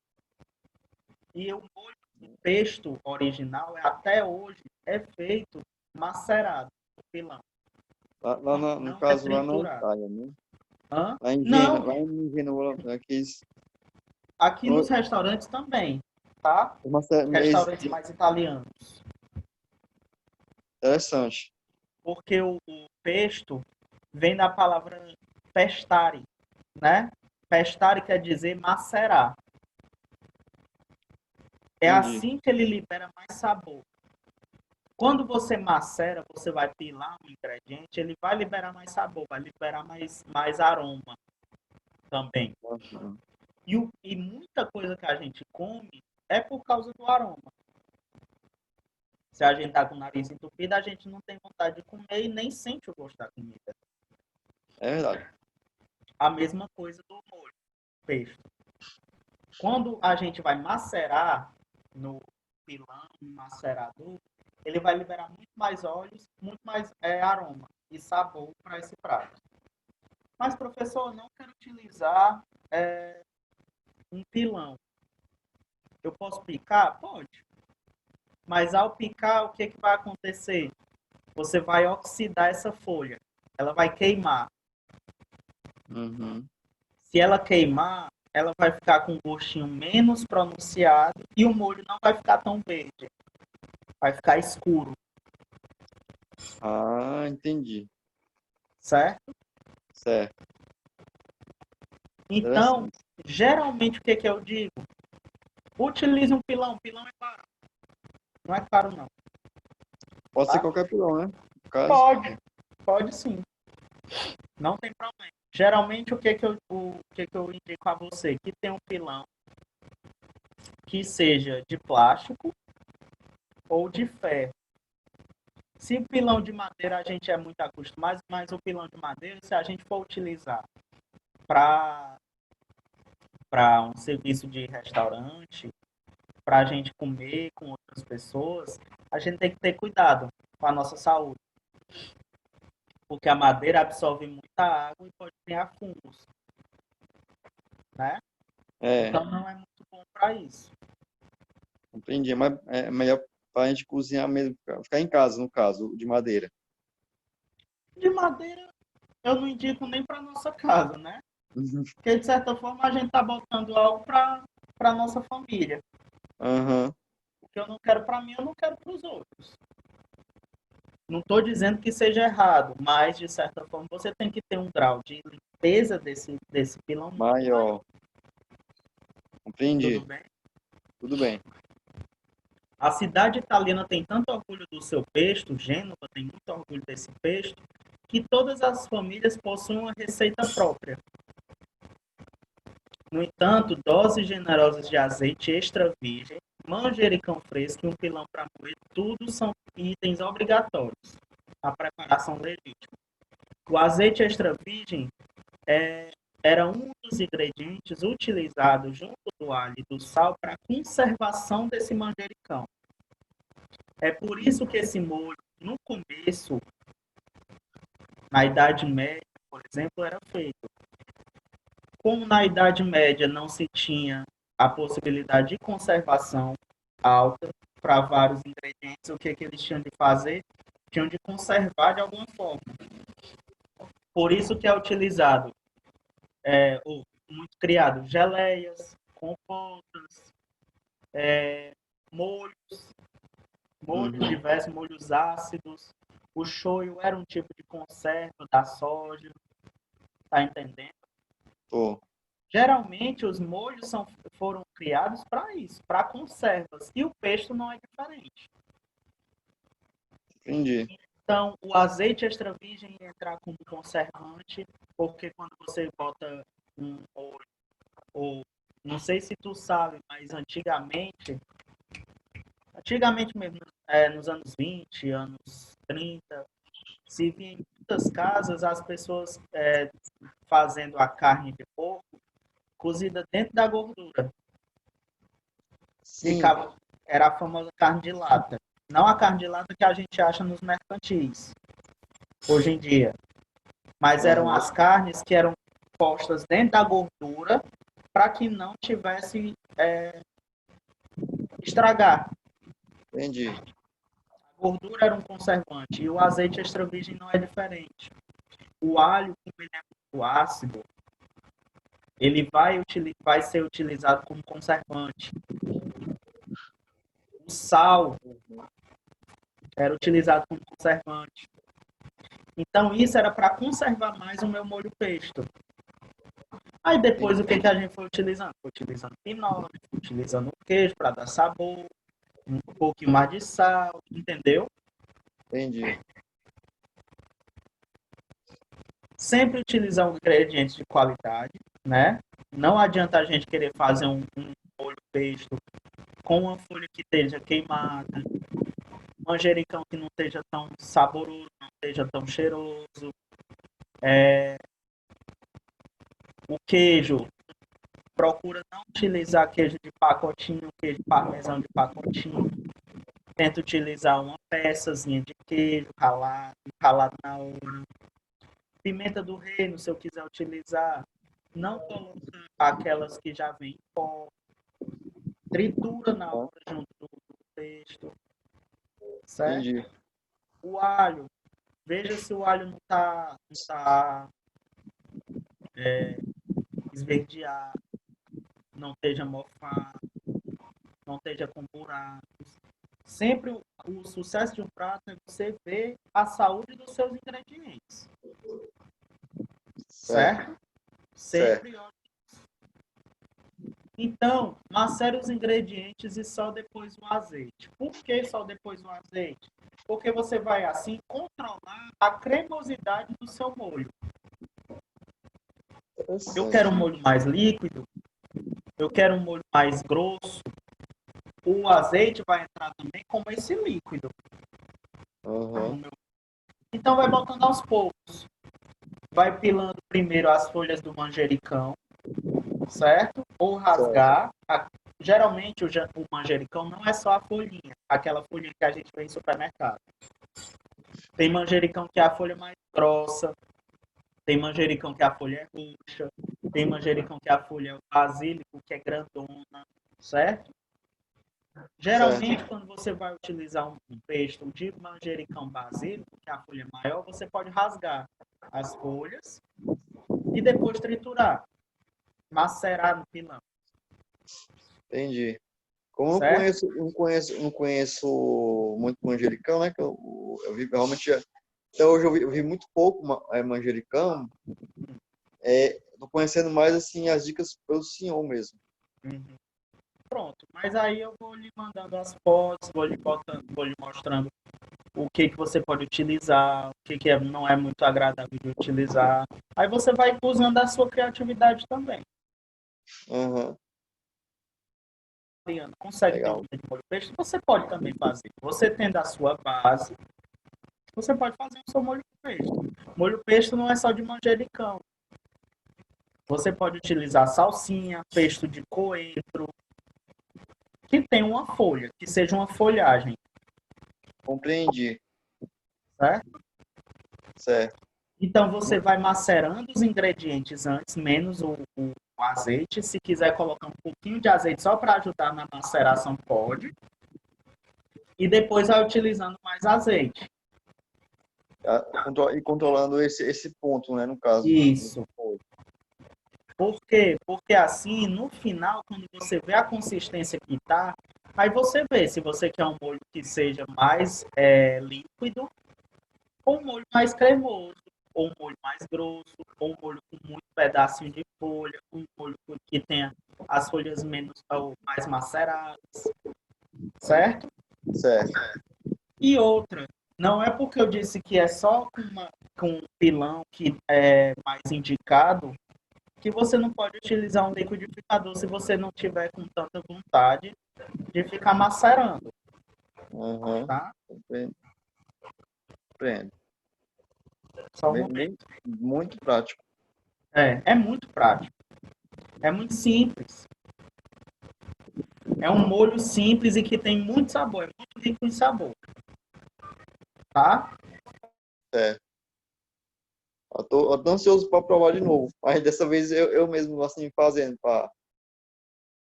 [SPEAKER 1] E o molho do pesto original, até hoje, é feito macerado no pilão.
[SPEAKER 2] No
[SPEAKER 1] Não é
[SPEAKER 2] caso, lá na
[SPEAKER 1] triturado.
[SPEAKER 2] Itália, né?
[SPEAKER 1] Hã?
[SPEAKER 2] Lá em
[SPEAKER 1] Não,
[SPEAKER 2] Gênova, lá em Gênova,
[SPEAKER 1] aqui nos restaurantes também, tá? Restaurantes mais italianos.
[SPEAKER 2] interessante.
[SPEAKER 1] Porque o pesto vem da palavra pestare, né? Pestare quer dizer macerar. É
[SPEAKER 2] Entendi.
[SPEAKER 1] assim que ele libera mais sabor. Quando você macera, você vai pilar um ingrediente, ele vai liberar mais sabor, vai liberar mais aroma também.
[SPEAKER 2] Aham.
[SPEAKER 1] E muita coisa que a gente come é por causa do aroma. Se a gente tá com o nariz entupido, a gente não tem vontade de comer e nem sente o gosto da comida.
[SPEAKER 2] É verdade.
[SPEAKER 1] A mesma coisa do molho, peixe. Quando a gente vai macerar no pilão, no macerador, ele vai liberar muito mais óleos, muito mais aroma e sabor para esse prato. Mas, professor, eu não quero utilizar um pilão. Eu posso picar? Pode. Mas ao picar, o que vai acontecer? Você vai oxidar essa folha. Ela vai queimar.
[SPEAKER 2] Uhum.
[SPEAKER 1] Se ela queimar, ela vai ficar com um gostinho menos pronunciado e o molho não vai ficar tão verde. Vai ficar escuro,
[SPEAKER 2] Ah, entendi.
[SPEAKER 1] certo?
[SPEAKER 2] Certo.
[SPEAKER 1] Então,
[SPEAKER 2] Interessante.
[SPEAKER 1] geralmente o que eu digo? Utilize um pilão. Pilão é barato. Não é caro, não.
[SPEAKER 2] Pode ser
[SPEAKER 1] Tá?
[SPEAKER 2] qualquer pilão, né? No caso.
[SPEAKER 1] Pode sim. Não tem problema. Geralmente o que eu indico a você? Que tem um pilão que seja de plástico ou de ferro. Se o pilão de madeira a gente é muito acostumado, mas o pilão de madeira, se a gente for utilizar para um serviço de restaurante, para a gente comer com outras pessoas, a gente tem que ter cuidado com a nossa saúde. Porque a madeira absorve muita água e pode criar fungos, né?
[SPEAKER 2] É,
[SPEAKER 1] Então não é muito bom para isso.
[SPEAKER 2] entendi. Mas é melhor pra gente cozinhar mesmo, ficar em casa, no caso, de madeira.
[SPEAKER 1] De madeira, eu não indico nem para nossa casa, né? Porque, de certa forma, a gente está botando algo para nossa família.
[SPEAKER 2] Aham.
[SPEAKER 1] O que eu não quero para mim, eu não quero para os outros. Não estou dizendo que seja errado, mas, de certa forma, você tem que ter um grau de limpeza desse pilão muito maior.
[SPEAKER 2] Maior. Entendi.
[SPEAKER 1] Tudo bem?
[SPEAKER 2] Tudo bem.
[SPEAKER 1] A cidade italiana tem tanto orgulho do seu pesto, Gênova tem muito orgulho desse pesto, que todas as famílias possuem uma receita própria. No entanto, doses generosas de azeite extra virgem, manjericão fresco e um pilão para moer, tudo são itens obrigatórios. A preparação legítima. O azeite extra virgem era um dos ingredientes utilizados junto do alho e do sal para a conservação desse manjericão. É por isso que esse molho, no começo, na Idade Média, por exemplo, era feito. Como na Idade Média não se tinha a possibilidade de conservação alta para vários ingredientes, o que eles tinham de fazer? Tinham de conservar de alguma forma. Por isso que é utilizado, ou muito criado, geleias, compotas, molhos,
[SPEAKER 2] Uhum.
[SPEAKER 1] diversos molhos ácidos. O shoyu era um tipo de conserva da soja, tá entendendo?
[SPEAKER 2] Tô.
[SPEAKER 1] Geralmente os molhos foram criados para isso, para conservas. E o pesto não é diferente.
[SPEAKER 2] Entendi.
[SPEAKER 1] Então, o azeite extra virgem entrar como conservante, porque quando você bota um molho, ou não sei se tu sabe, mas antigamente mesmo, nos anos 20, anos 30, se via em muitas casas as pessoas fazendo a carne de porco cozida dentro da gordura.
[SPEAKER 2] Sim.
[SPEAKER 1] Era a famosa carne de lata. Não a carne de lata que a gente acha nos mercantis, hoje em dia. Mas eram as carnes que eram postas dentro da gordura para que não tivesse estragar.
[SPEAKER 2] Entendi.
[SPEAKER 1] A gordura era um conservante e o azeite extra virgem não é diferente. O alho, como ele é muito ácido, ele vai ser utilizado como conservante. O sal era utilizado como conservante. Então, isso era para conservar mais o meu molho pesto. Aí, depois, o que a gente foi utilizando? Foi utilizando pinole, foi utilizando o queijo para dar sabor, um pouquinho mais de sal, entendeu?
[SPEAKER 2] Entendi.
[SPEAKER 1] Sempre utilizar um ingrediente de qualidade, né? Não adianta a gente querer fazer um molho pesto com uma folha que esteja queimada, manjericão que não esteja tão saboroso, não esteja tão cheiroso. O queijo, procura não utilizar queijo de pacotinho, queijo parmesão de pacotinho. Tenta utilizar uma peçazinha de queijo ralado na hora. Pimenta do reino, se eu quiser utilizar, não coloca aquelas que já vêm em pó. Tritura na hora junto do pesto. Certo?
[SPEAKER 2] Entendi.
[SPEAKER 1] O alho, veja se o alho não está esverdeado, não esteja mofado, não esteja com buracos. Sempre o sucesso de um prato é você ver a saúde dos seus ingredientes. Certo? Sempre olhe. Então, macere os ingredientes e só depois o azeite. Por que só depois o azeite? Porque você vai, assim, controlar a cremosidade do seu molho. Eu quero um molho mais líquido, eu quero um molho mais grosso. O azeite vai entrar também como esse líquido. Então, vai botando aos poucos. Vai pilando primeiro as folhas do manjericão, certo? Ou rasgar. Geralmente, o manjericão não é só a folhinha, aquela folhinha que a gente vê em supermercado. Tem manjericão que é a folha mais grossa, tem manjericão que a folha é roxa, tem manjericão que a folha é o basílico, que é grandona, certo? Geralmente, quando você vai utilizar um pesto de manjericão basílico, que é a folha é maior, você pode rasgar as folhas e depois triturar, macerar no pilão.
[SPEAKER 2] Entendi. Como eu não conheço muito manjericão, né? Que eu vi realmente. Até hoje eu vi muito pouco manjericão. Tô conhecendo mais assim as dicas pelo senhor mesmo.
[SPEAKER 1] Pronto, mas aí eu vou lhe mandando as fotos, vou lhe mostrando o que você pode utilizar, o que não é muito agradável de utilizar. Aí você vai usando a sua criatividade também. Consegue ter um molho peixe, você pode também fazer. Você tendo a sua base, você pode fazer o seu molho peixe. Molho peixe não é só de manjericão. Você pode utilizar salsinha, pesto de coentro, que tem uma folha, que seja uma folhagem.
[SPEAKER 2] Compreendi.
[SPEAKER 1] Certo? Então, você vai macerando os ingredientes antes, menos o azeite. Se quiser colocar um pouquinho de azeite só para ajudar na maceração, pode. E depois vai utilizando mais azeite.
[SPEAKER 2] E controlando esse ponto, né, no caso.
[SPEAKER 1] Isso. Por quê? Porque assim, no final, quando você vê a consistência que tá, aí você vê se você quer um molho que seja mais líquido, ou um molho mais cremoso, ou um molho mais grosso, ou um molho com muito pedacinho de folha, um molho que tenha as folhas menos ou mais maceradas, certo?
[SPEAKER 2] Certo.
[SPEAKER 1] E outra, não é porque eu disse que é só com pilão que é mais indicado que você não pode utilizar um liquidificador se você não tiver com tanta vontade de ficar macerando,
[SPEAKER 2] Uhum.
[SPEAKER 1] tá?
[SPEAKER 2] Compreendo.
[SPEAKER 1] Só um momento.
[SPEAKER 2] Muito prático.
[SPEAKER 1] É muito prático. É muito simples. É um molho simples e que tem muito sabor, é muito rico em sabor. Tá?
[SPEAKER 2] Certo. Eu tô ansioso para provar de novo, mas dessa vez eu mesmo assim fazendo para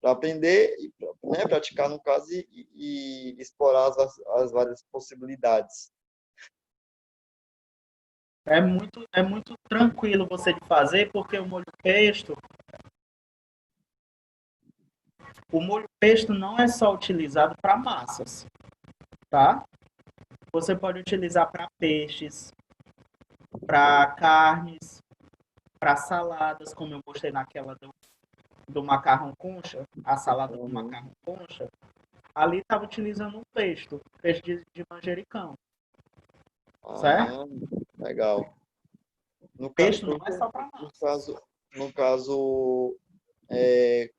[SPEAKER 2] aprender e né, praticar no caso e explorar as várias possibilidades.
[SPEAKER 1] É muito tranquilo você de fazer, porque o molho pesto não é só utilizado para massas, tá? Você pode utilizar para peixes, para carnes, para saladas, como eu mostrei naquela do macarrão concha, a salada do
[SPEAKER 2] Uhum.
[SPEAKER 1] macarrão concha. Ali estava utilizando um peixe de manjericão, certo?
[SPEAKER 2] Legal. No
[SPEAKER 1] Peixe
[SPEAKER 2] caso,
[SPEAKER 1] não é só para
[SPEAKER 2] no
[SPEAKER 1] massas.
[SPEAKER 2] caso, no caso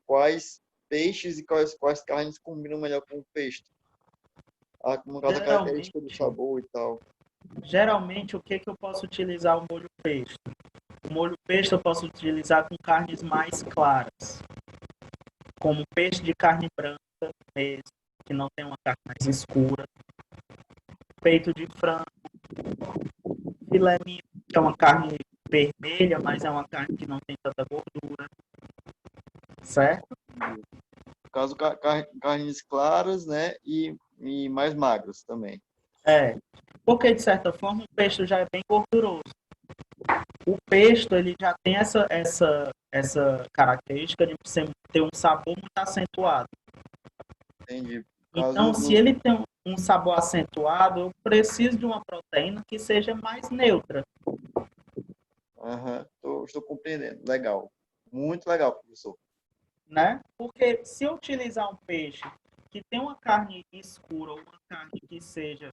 [SPEAKER 2] quais peixes e quais carnes combinam melhor com o peixe? No caso, a característica do
[SPEAKER 1] Geralmente,
[SPEAKER 2] sabor e tal.
[SPEAKER 1] geralmente o que eu posso utilizar o molho pesto? O molho pesto eu posso utilizar com carnes mais claras, como peixe de carne branca mesmo, que não tem uma carne mais escura, peito de frango, filé mignon, que é uma carne vermelha, mas é uma carne que não tem tanta gordura, certo?
[SPEAKER 2] No caso, carnes claras, né? E mais magras também.
[SPEAKER 1] Porque de certa forma o pesto já é bem gorduroso. O pesto ele já tem essa característica de ter um sabor muito acentuado.
[SPEAKER 2] Entendi. No caso
[SPEAKER 1] Então, se ele tem um sabor acentuado, eu preciso de uma proteína que seja mais neutra,
[SPEAKER 2] estou compreendendo. Legal. Muito legal, professor.
[SPEAKER 1] né? Porque se eu utilizar um peixe que tem uma carne escura ou uma carne que seja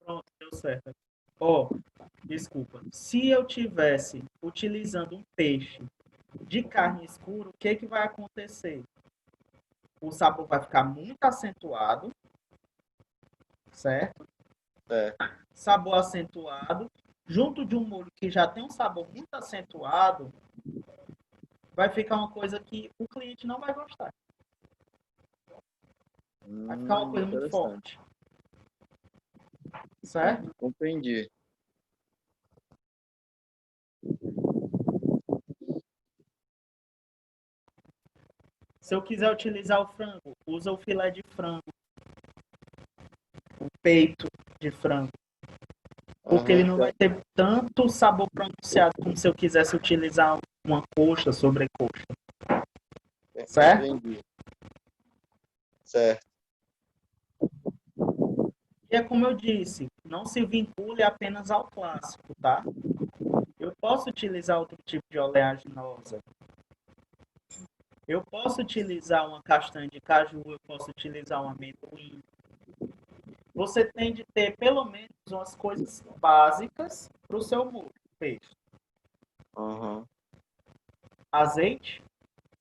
[SPEAKER 1] pronto, deu certo. Desculpa. Se eu tivesse utilizando um peixe de carne escura, o que vai acontecer? O sabor vai ficar muito acentuado, certo? Sabor acentuado, junto de um molho que já tem um sabor muito acentuado, vai ficar uma coisa que o cliente não vai gostar. Vai ficar uma coisa muito
[SPEAKER 2] Interessante.
[SPEAKER 1] forte. Certo?
[SPEAKER 2] Compreendi.
[SPEAKER 1] Se eu quiser utilizar o frango, usa o filé de frango, o peito de frango. Porque ele não vai ter tanto sabor pronunciado como se eu quisesse utilizar uma coxa, sobrecoxa. Certo?
[SPEAKER 2] Entendi. Certo.
[SPEAKER 1] E é como eu disse, não se vincule apenas ao clássico, tá? Eu posso utilizar outro tipo de oleaginosa. Eu posso utilizar uma castanha de caju, eu posso utilizar um amendoim. Você tem de ter pelo menos umas coisas básicas para o seu molho, peixe. Azeite,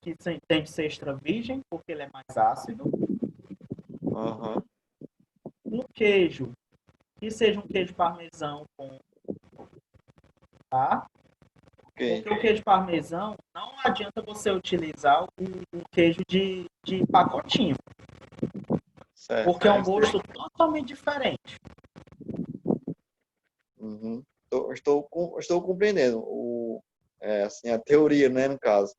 [SPEAKER 1] que tem de ser extra virgem, porque ele é mais ácido. Um queijo, que seja um queijo parmesão com, tá?
[SPEAKER 2] Ok.
[SPEAKER 1] Porque o queijo parmesão, não adianta você utilizar o queijo de pacotinho.
[SPEAKER 2] Certo.
[SPEAKER 1] Porque é um gosto totalmente diferente.
[SPEAKER 2] Estou compreendendo É assim, a teoria, né, no caso.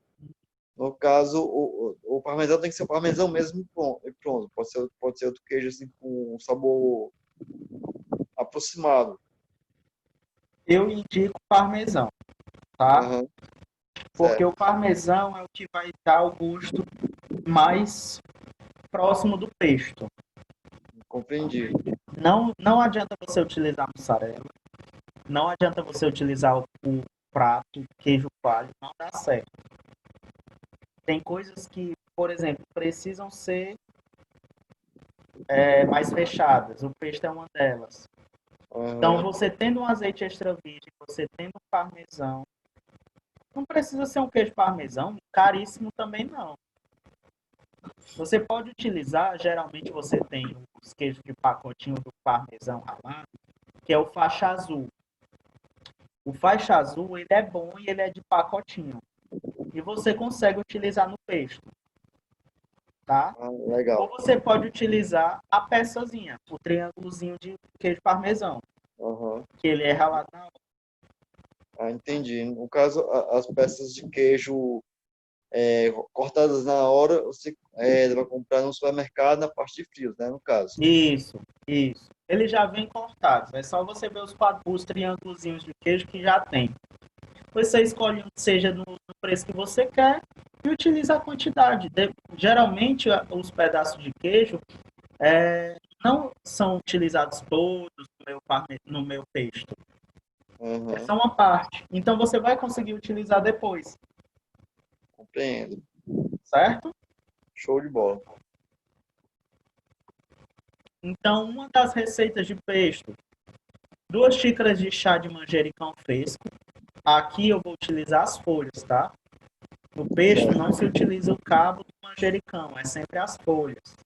[SPEAKER 2] No caso, o parmesão tem que ser o parmesão mesmo e pronto. Pode ser outro queijo assim com um sabor aproximado.
[SPEAKER 1] Eu indico parmesão, tá?
[SPEAKER 2] Aham,
[SPEAKER 1] Porque
[SPEAKER 2] certo.
[SPEAKER 1] o parmesão é o que vai dar o gosto mais próximo do pesto.
[SPEAKER 2] Compreendi.
[SPEAKER 1] Não adianta você utilizar mussarela, não adianta você utilizar o prato, queijo coalho, não dá certo. Tem coisas que, por exemplo, precisam ser mais fechadas. O pesto é uma delas. Então,
[SPEAKER 2] Aham,
[SPEAKER 1] você tendo um azeite extra virgem, você tendo um parmesão, não precisa ser um queijo parmesão, caríssimo também não. Você pode utilizar, geralmente você tem os queijos de pacotinho do parmesão ralado, que é o faixa azul. O faixa azul, ele é bom e ele é de pacotinho. E você consegue utilizar no pesto, tá? Ou
[SPEAKER 2] legal.
[SPEAKER 1] você pode utilizar a peçazinha, o triângulozinho de queijo parmesão,
[SPEAKER 2] Aham.
[SPEAKER 1] que ele é ralado na hora.
[SPEAKER 2] Ah, entendi. No caso, as peças de queijo cortadas na hora, você vai comprar no supermercado na parte de frios, né, no caso.
[SPEAKER 1] Isso, isso. Ele já vem cortado. É só você ver os triângulozinhos de queijo que já tem. Você escolhe um que seja no preço que você quer e utiliza a quantidade. Geralmente, os pedaços de queijo não são utilizados todos no meu pesto. É
[SPEAKER 2] Aham,
[SPEAKER 1] só uma parte. Então, você vai conseguir utilizar depois,
[SPEAKER 2] compreendo.
[SPEAKER 1] certo?
[SPEAKER 2] Show de bola.
[SPEAKER 1] Então, uma das receitas de pesto, 2 xícaras de chá de manjericão fresco. Aqui eu vou utilizar as folhas, tá? No pesto
[SPEAKER 2] Certo.
[SPEAKER 1] não se utiliza o cabo do manjericão, é sempre as folhas.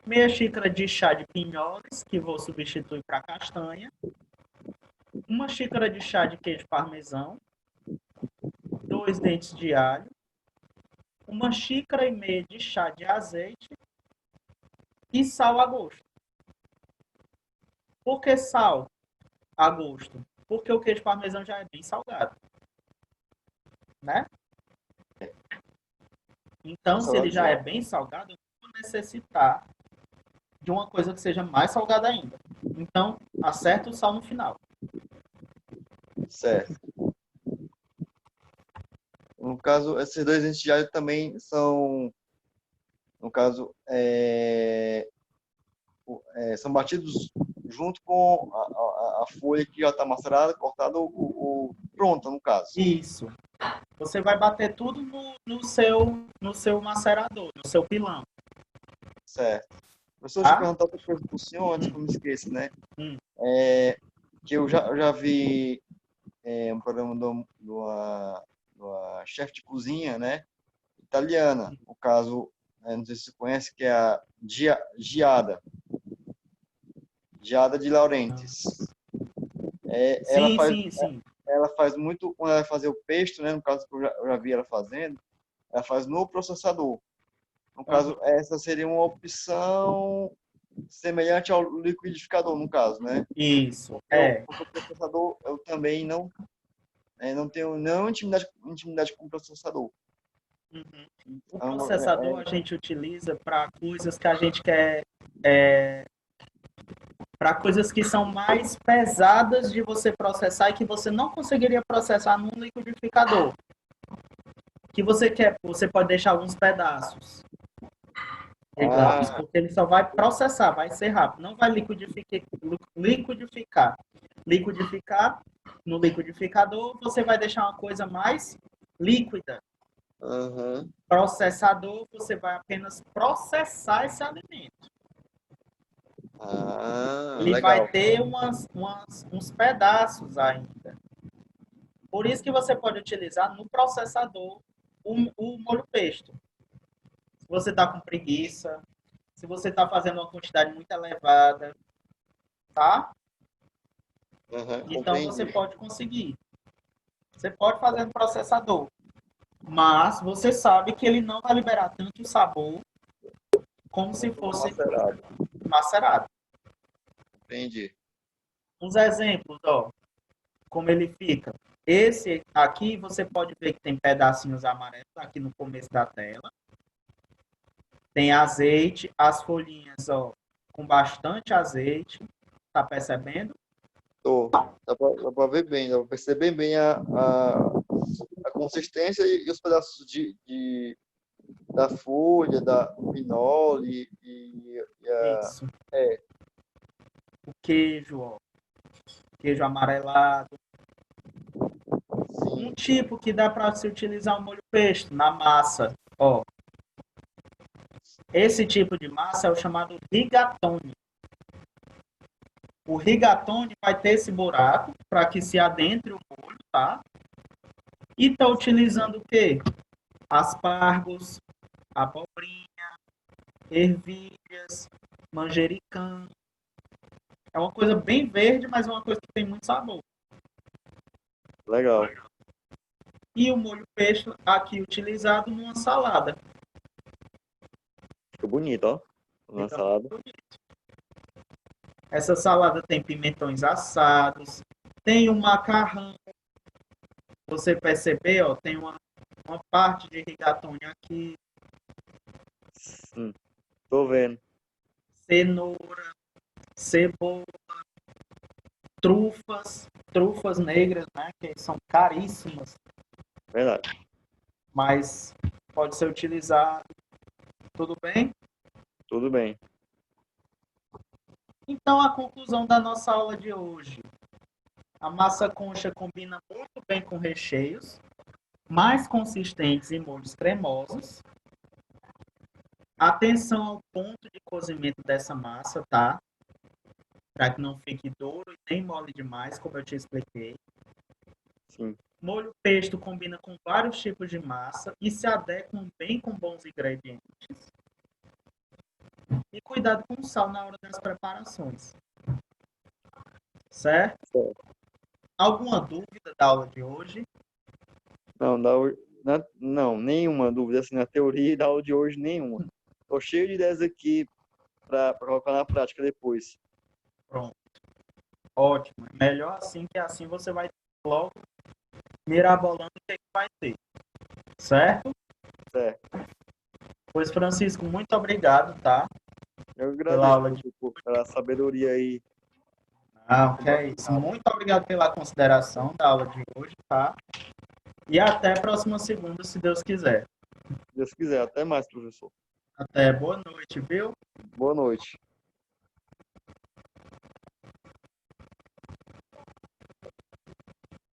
[SPEAKER 1] Meia xícara de chá de pinholes, que vou substituir para castanha. Uma xícara de chá de queijo parmesão. 2 dentes de alho. Uma xícara e meia de chá de azeite. E sal a gosto. Por que sal a gosto? Porque o queijo parmesão já é bem salgado, né? Então, se ele já é bem salgado, eu não vou necessitar de uma coisa que seja mais salgada ainda. Então, acerta o sal no final.
[SPEAKER 2] Certo. No caso, esses dois dentes de alho também são, no caso, são batidos junto com a folha que já está macerada, cortada pronta, no caso.
[SPEAKER 1] Isso. Você vai bater tudo no seu macerador, no seu pilão.
[SPEAKER 2] Certo. Professor, deixa eu
[SPEAKER 1] Tá?
[SPEAKER 2] perguntar outra coisa para o senhor, antes que eu me esqueça, né?
[SPEAKER 1] Hum.
[SPEAKER 2] Que eu já vi um programa de uma chefe de cozinha, né? Italiana. No caso, não sei se você conhece, que é a Giada. Giada de Laurentiis. Ela
[SPEAKER 1] Sim,
[SPEAKER 2] faz,
[SPEAKER 1] sim, sim.
[SPEAKER 2] ela faz muito, quando ela vai fazer o pesto, né? No caso que eu já vi ela fazendo, ela faz no processador. No caso, essa seria uma opção semelhante ao liquidificador, no caso, né?
[SPEAKER 1] Isso.
[SPEAKER 2] Porque o processador, eu também não tenho nenhuma intimidade com o processador.
[SPEAKER 1] Uhum. O
[SPEAKER 2] Então,
[SPEAKER 1] processador a gente utiliza para coisas que a gente quer. Para coisas que são mais pesadas de você processar e que você não conseguiria processar num liquidificador. Que você quer, você pode deixar alguns pedaços, digamos,
[SPEAKER 2] ah,
[SPEAKER 1] porque ele só vai processar, vai ser rápido, não vai liquidificar. Liquidificar no liquidificador, você vai deixar uma coisa mais líquida.
[SPEAKER 2] aham,
[SPEAKER 1] Processador, você vai apenas processar esse alimento. Ele vai
[SPEAKER 2] legal.
[SPEAKER 1] ter uns pedaços ainda. Por isso que você pode utilizar no processador o molho pesto. Se você está com preguiça, se você está fazendo uma quantidade muito elevada, tá?
[SPEAKER 2] Aham,
[SPEAKER 1] Então você
[SPEAKER 2] compreendi.
[SPEAKER 1] pode conseguir. Você pode fazer no processador, mas você sabe que ele não vai liberar tanto sabor como se fosse
[SPEAKER 2] Macerado,
[SPEAKER 1] macerado.
[SPEAKER 2] entendi.
[SPEAKER 1] Uns exemplos, ó, como ele fica. Esse aqui você pode ver que tem pedacinhos amarelos aqui no começo da tela. Tem azeite, as folhinhas, ó, com bastante azeite. Tá percebendo?
[SPEAKER 4] Tô. Dá pra ver bem, dá pra perceber bem a consistência e os pedaços da folha, do pinole e
[SPEAKER 1] Isso.
[SPEAKER 4] é,
[SPEAKER 1] O queijo, ó. Queijo amarelado. Um
[SPEAKER 4] sim.
[SPEAKER 1] tipo que dá para se utilizar o molho pesto na massa, ó. Esse tipo de massa é o chamado rigatone. O rigatone vai ter esse buraco para que se adentre o molho, tá? E tá utilizando o quê? Aspargos, abobrinha, ervilhas, manjericão. É uma coisa bem verde, mas é uma coisa que tem muito sabor.
[SPEAKER 4] Legal.
[SPEAKER 1] E o molho pesto aqui utilizado numa salada.
[SPEAKER 4] Ficou bonito, ó. Uma
[SPEAKER 1] Fica
[SPEAKER 4] salada.
[SPEAKER 1] muito bonito. Essa salada tem pimentões assados, tem um macarrão. Você perceber, ó, tem uma parte de rigatone aqui,
[SPEAKER 4] Tô vendo.
[SPEAKER 1] cenoura, cebola, trufas negras, né, que são caríssimas,
[SPEAKER 4] Verdade.
[SPEAKER 1] mas pode ser utilizado. Tudo bem?
[SPEAKER 4] Tudo bem.
[SPEAKER 1] Então, a conclusão da nossa aula de hoje. A massa concha combina muito bem com recheios mais consistentes e molhos cremosos. Atenção ao ponto de cozimento dessa massa, tá? Para que não fique duro e nem mole demais, como eu te expliquei.
[SPEAKER 4] Sim.
[SPEAKER 1] Molho pesto combina com vários tipos de massa e se adequam bem com bons ingredientes. E cuidado com o sal na hora das preparações. Certo?
[SPEAKER 4] Certo.
[SPEAKER 1] Alguma dúvida da aula de hoje?
[SPEAKER 4] Não, não, nenhuma dúvida assim na teoria e da aula de hoje, nenhuma. Tô cheio de ideias aqui para colocar na prática depois.
[SPEAKER 1] Pronto. Ótimo. Melhor assim, que assim você vai logo mirabolando o que é que vai ter. Certo?
[SPEAKER 4] Certo.
[SPEAKER 1] Pois, Francisco, muito obrigado, tá?
[SPEAKER 4] Eu
[SPEAKER 1] Pela aula de...
[SPEAKER 4] agradeço pela sabedoria aí.
[SPEAKER 1] Não, que é isso. Muito obrigado pela consideração da aula de hoje, tá? E até a próxima segunda, se Deus quiser.
[SPEAKER 4] Se Deus quiser. Até mais, professor.
[SPEAKER 1] Até. Boa noite, viu?
[SPEAKER 4] Boa noite.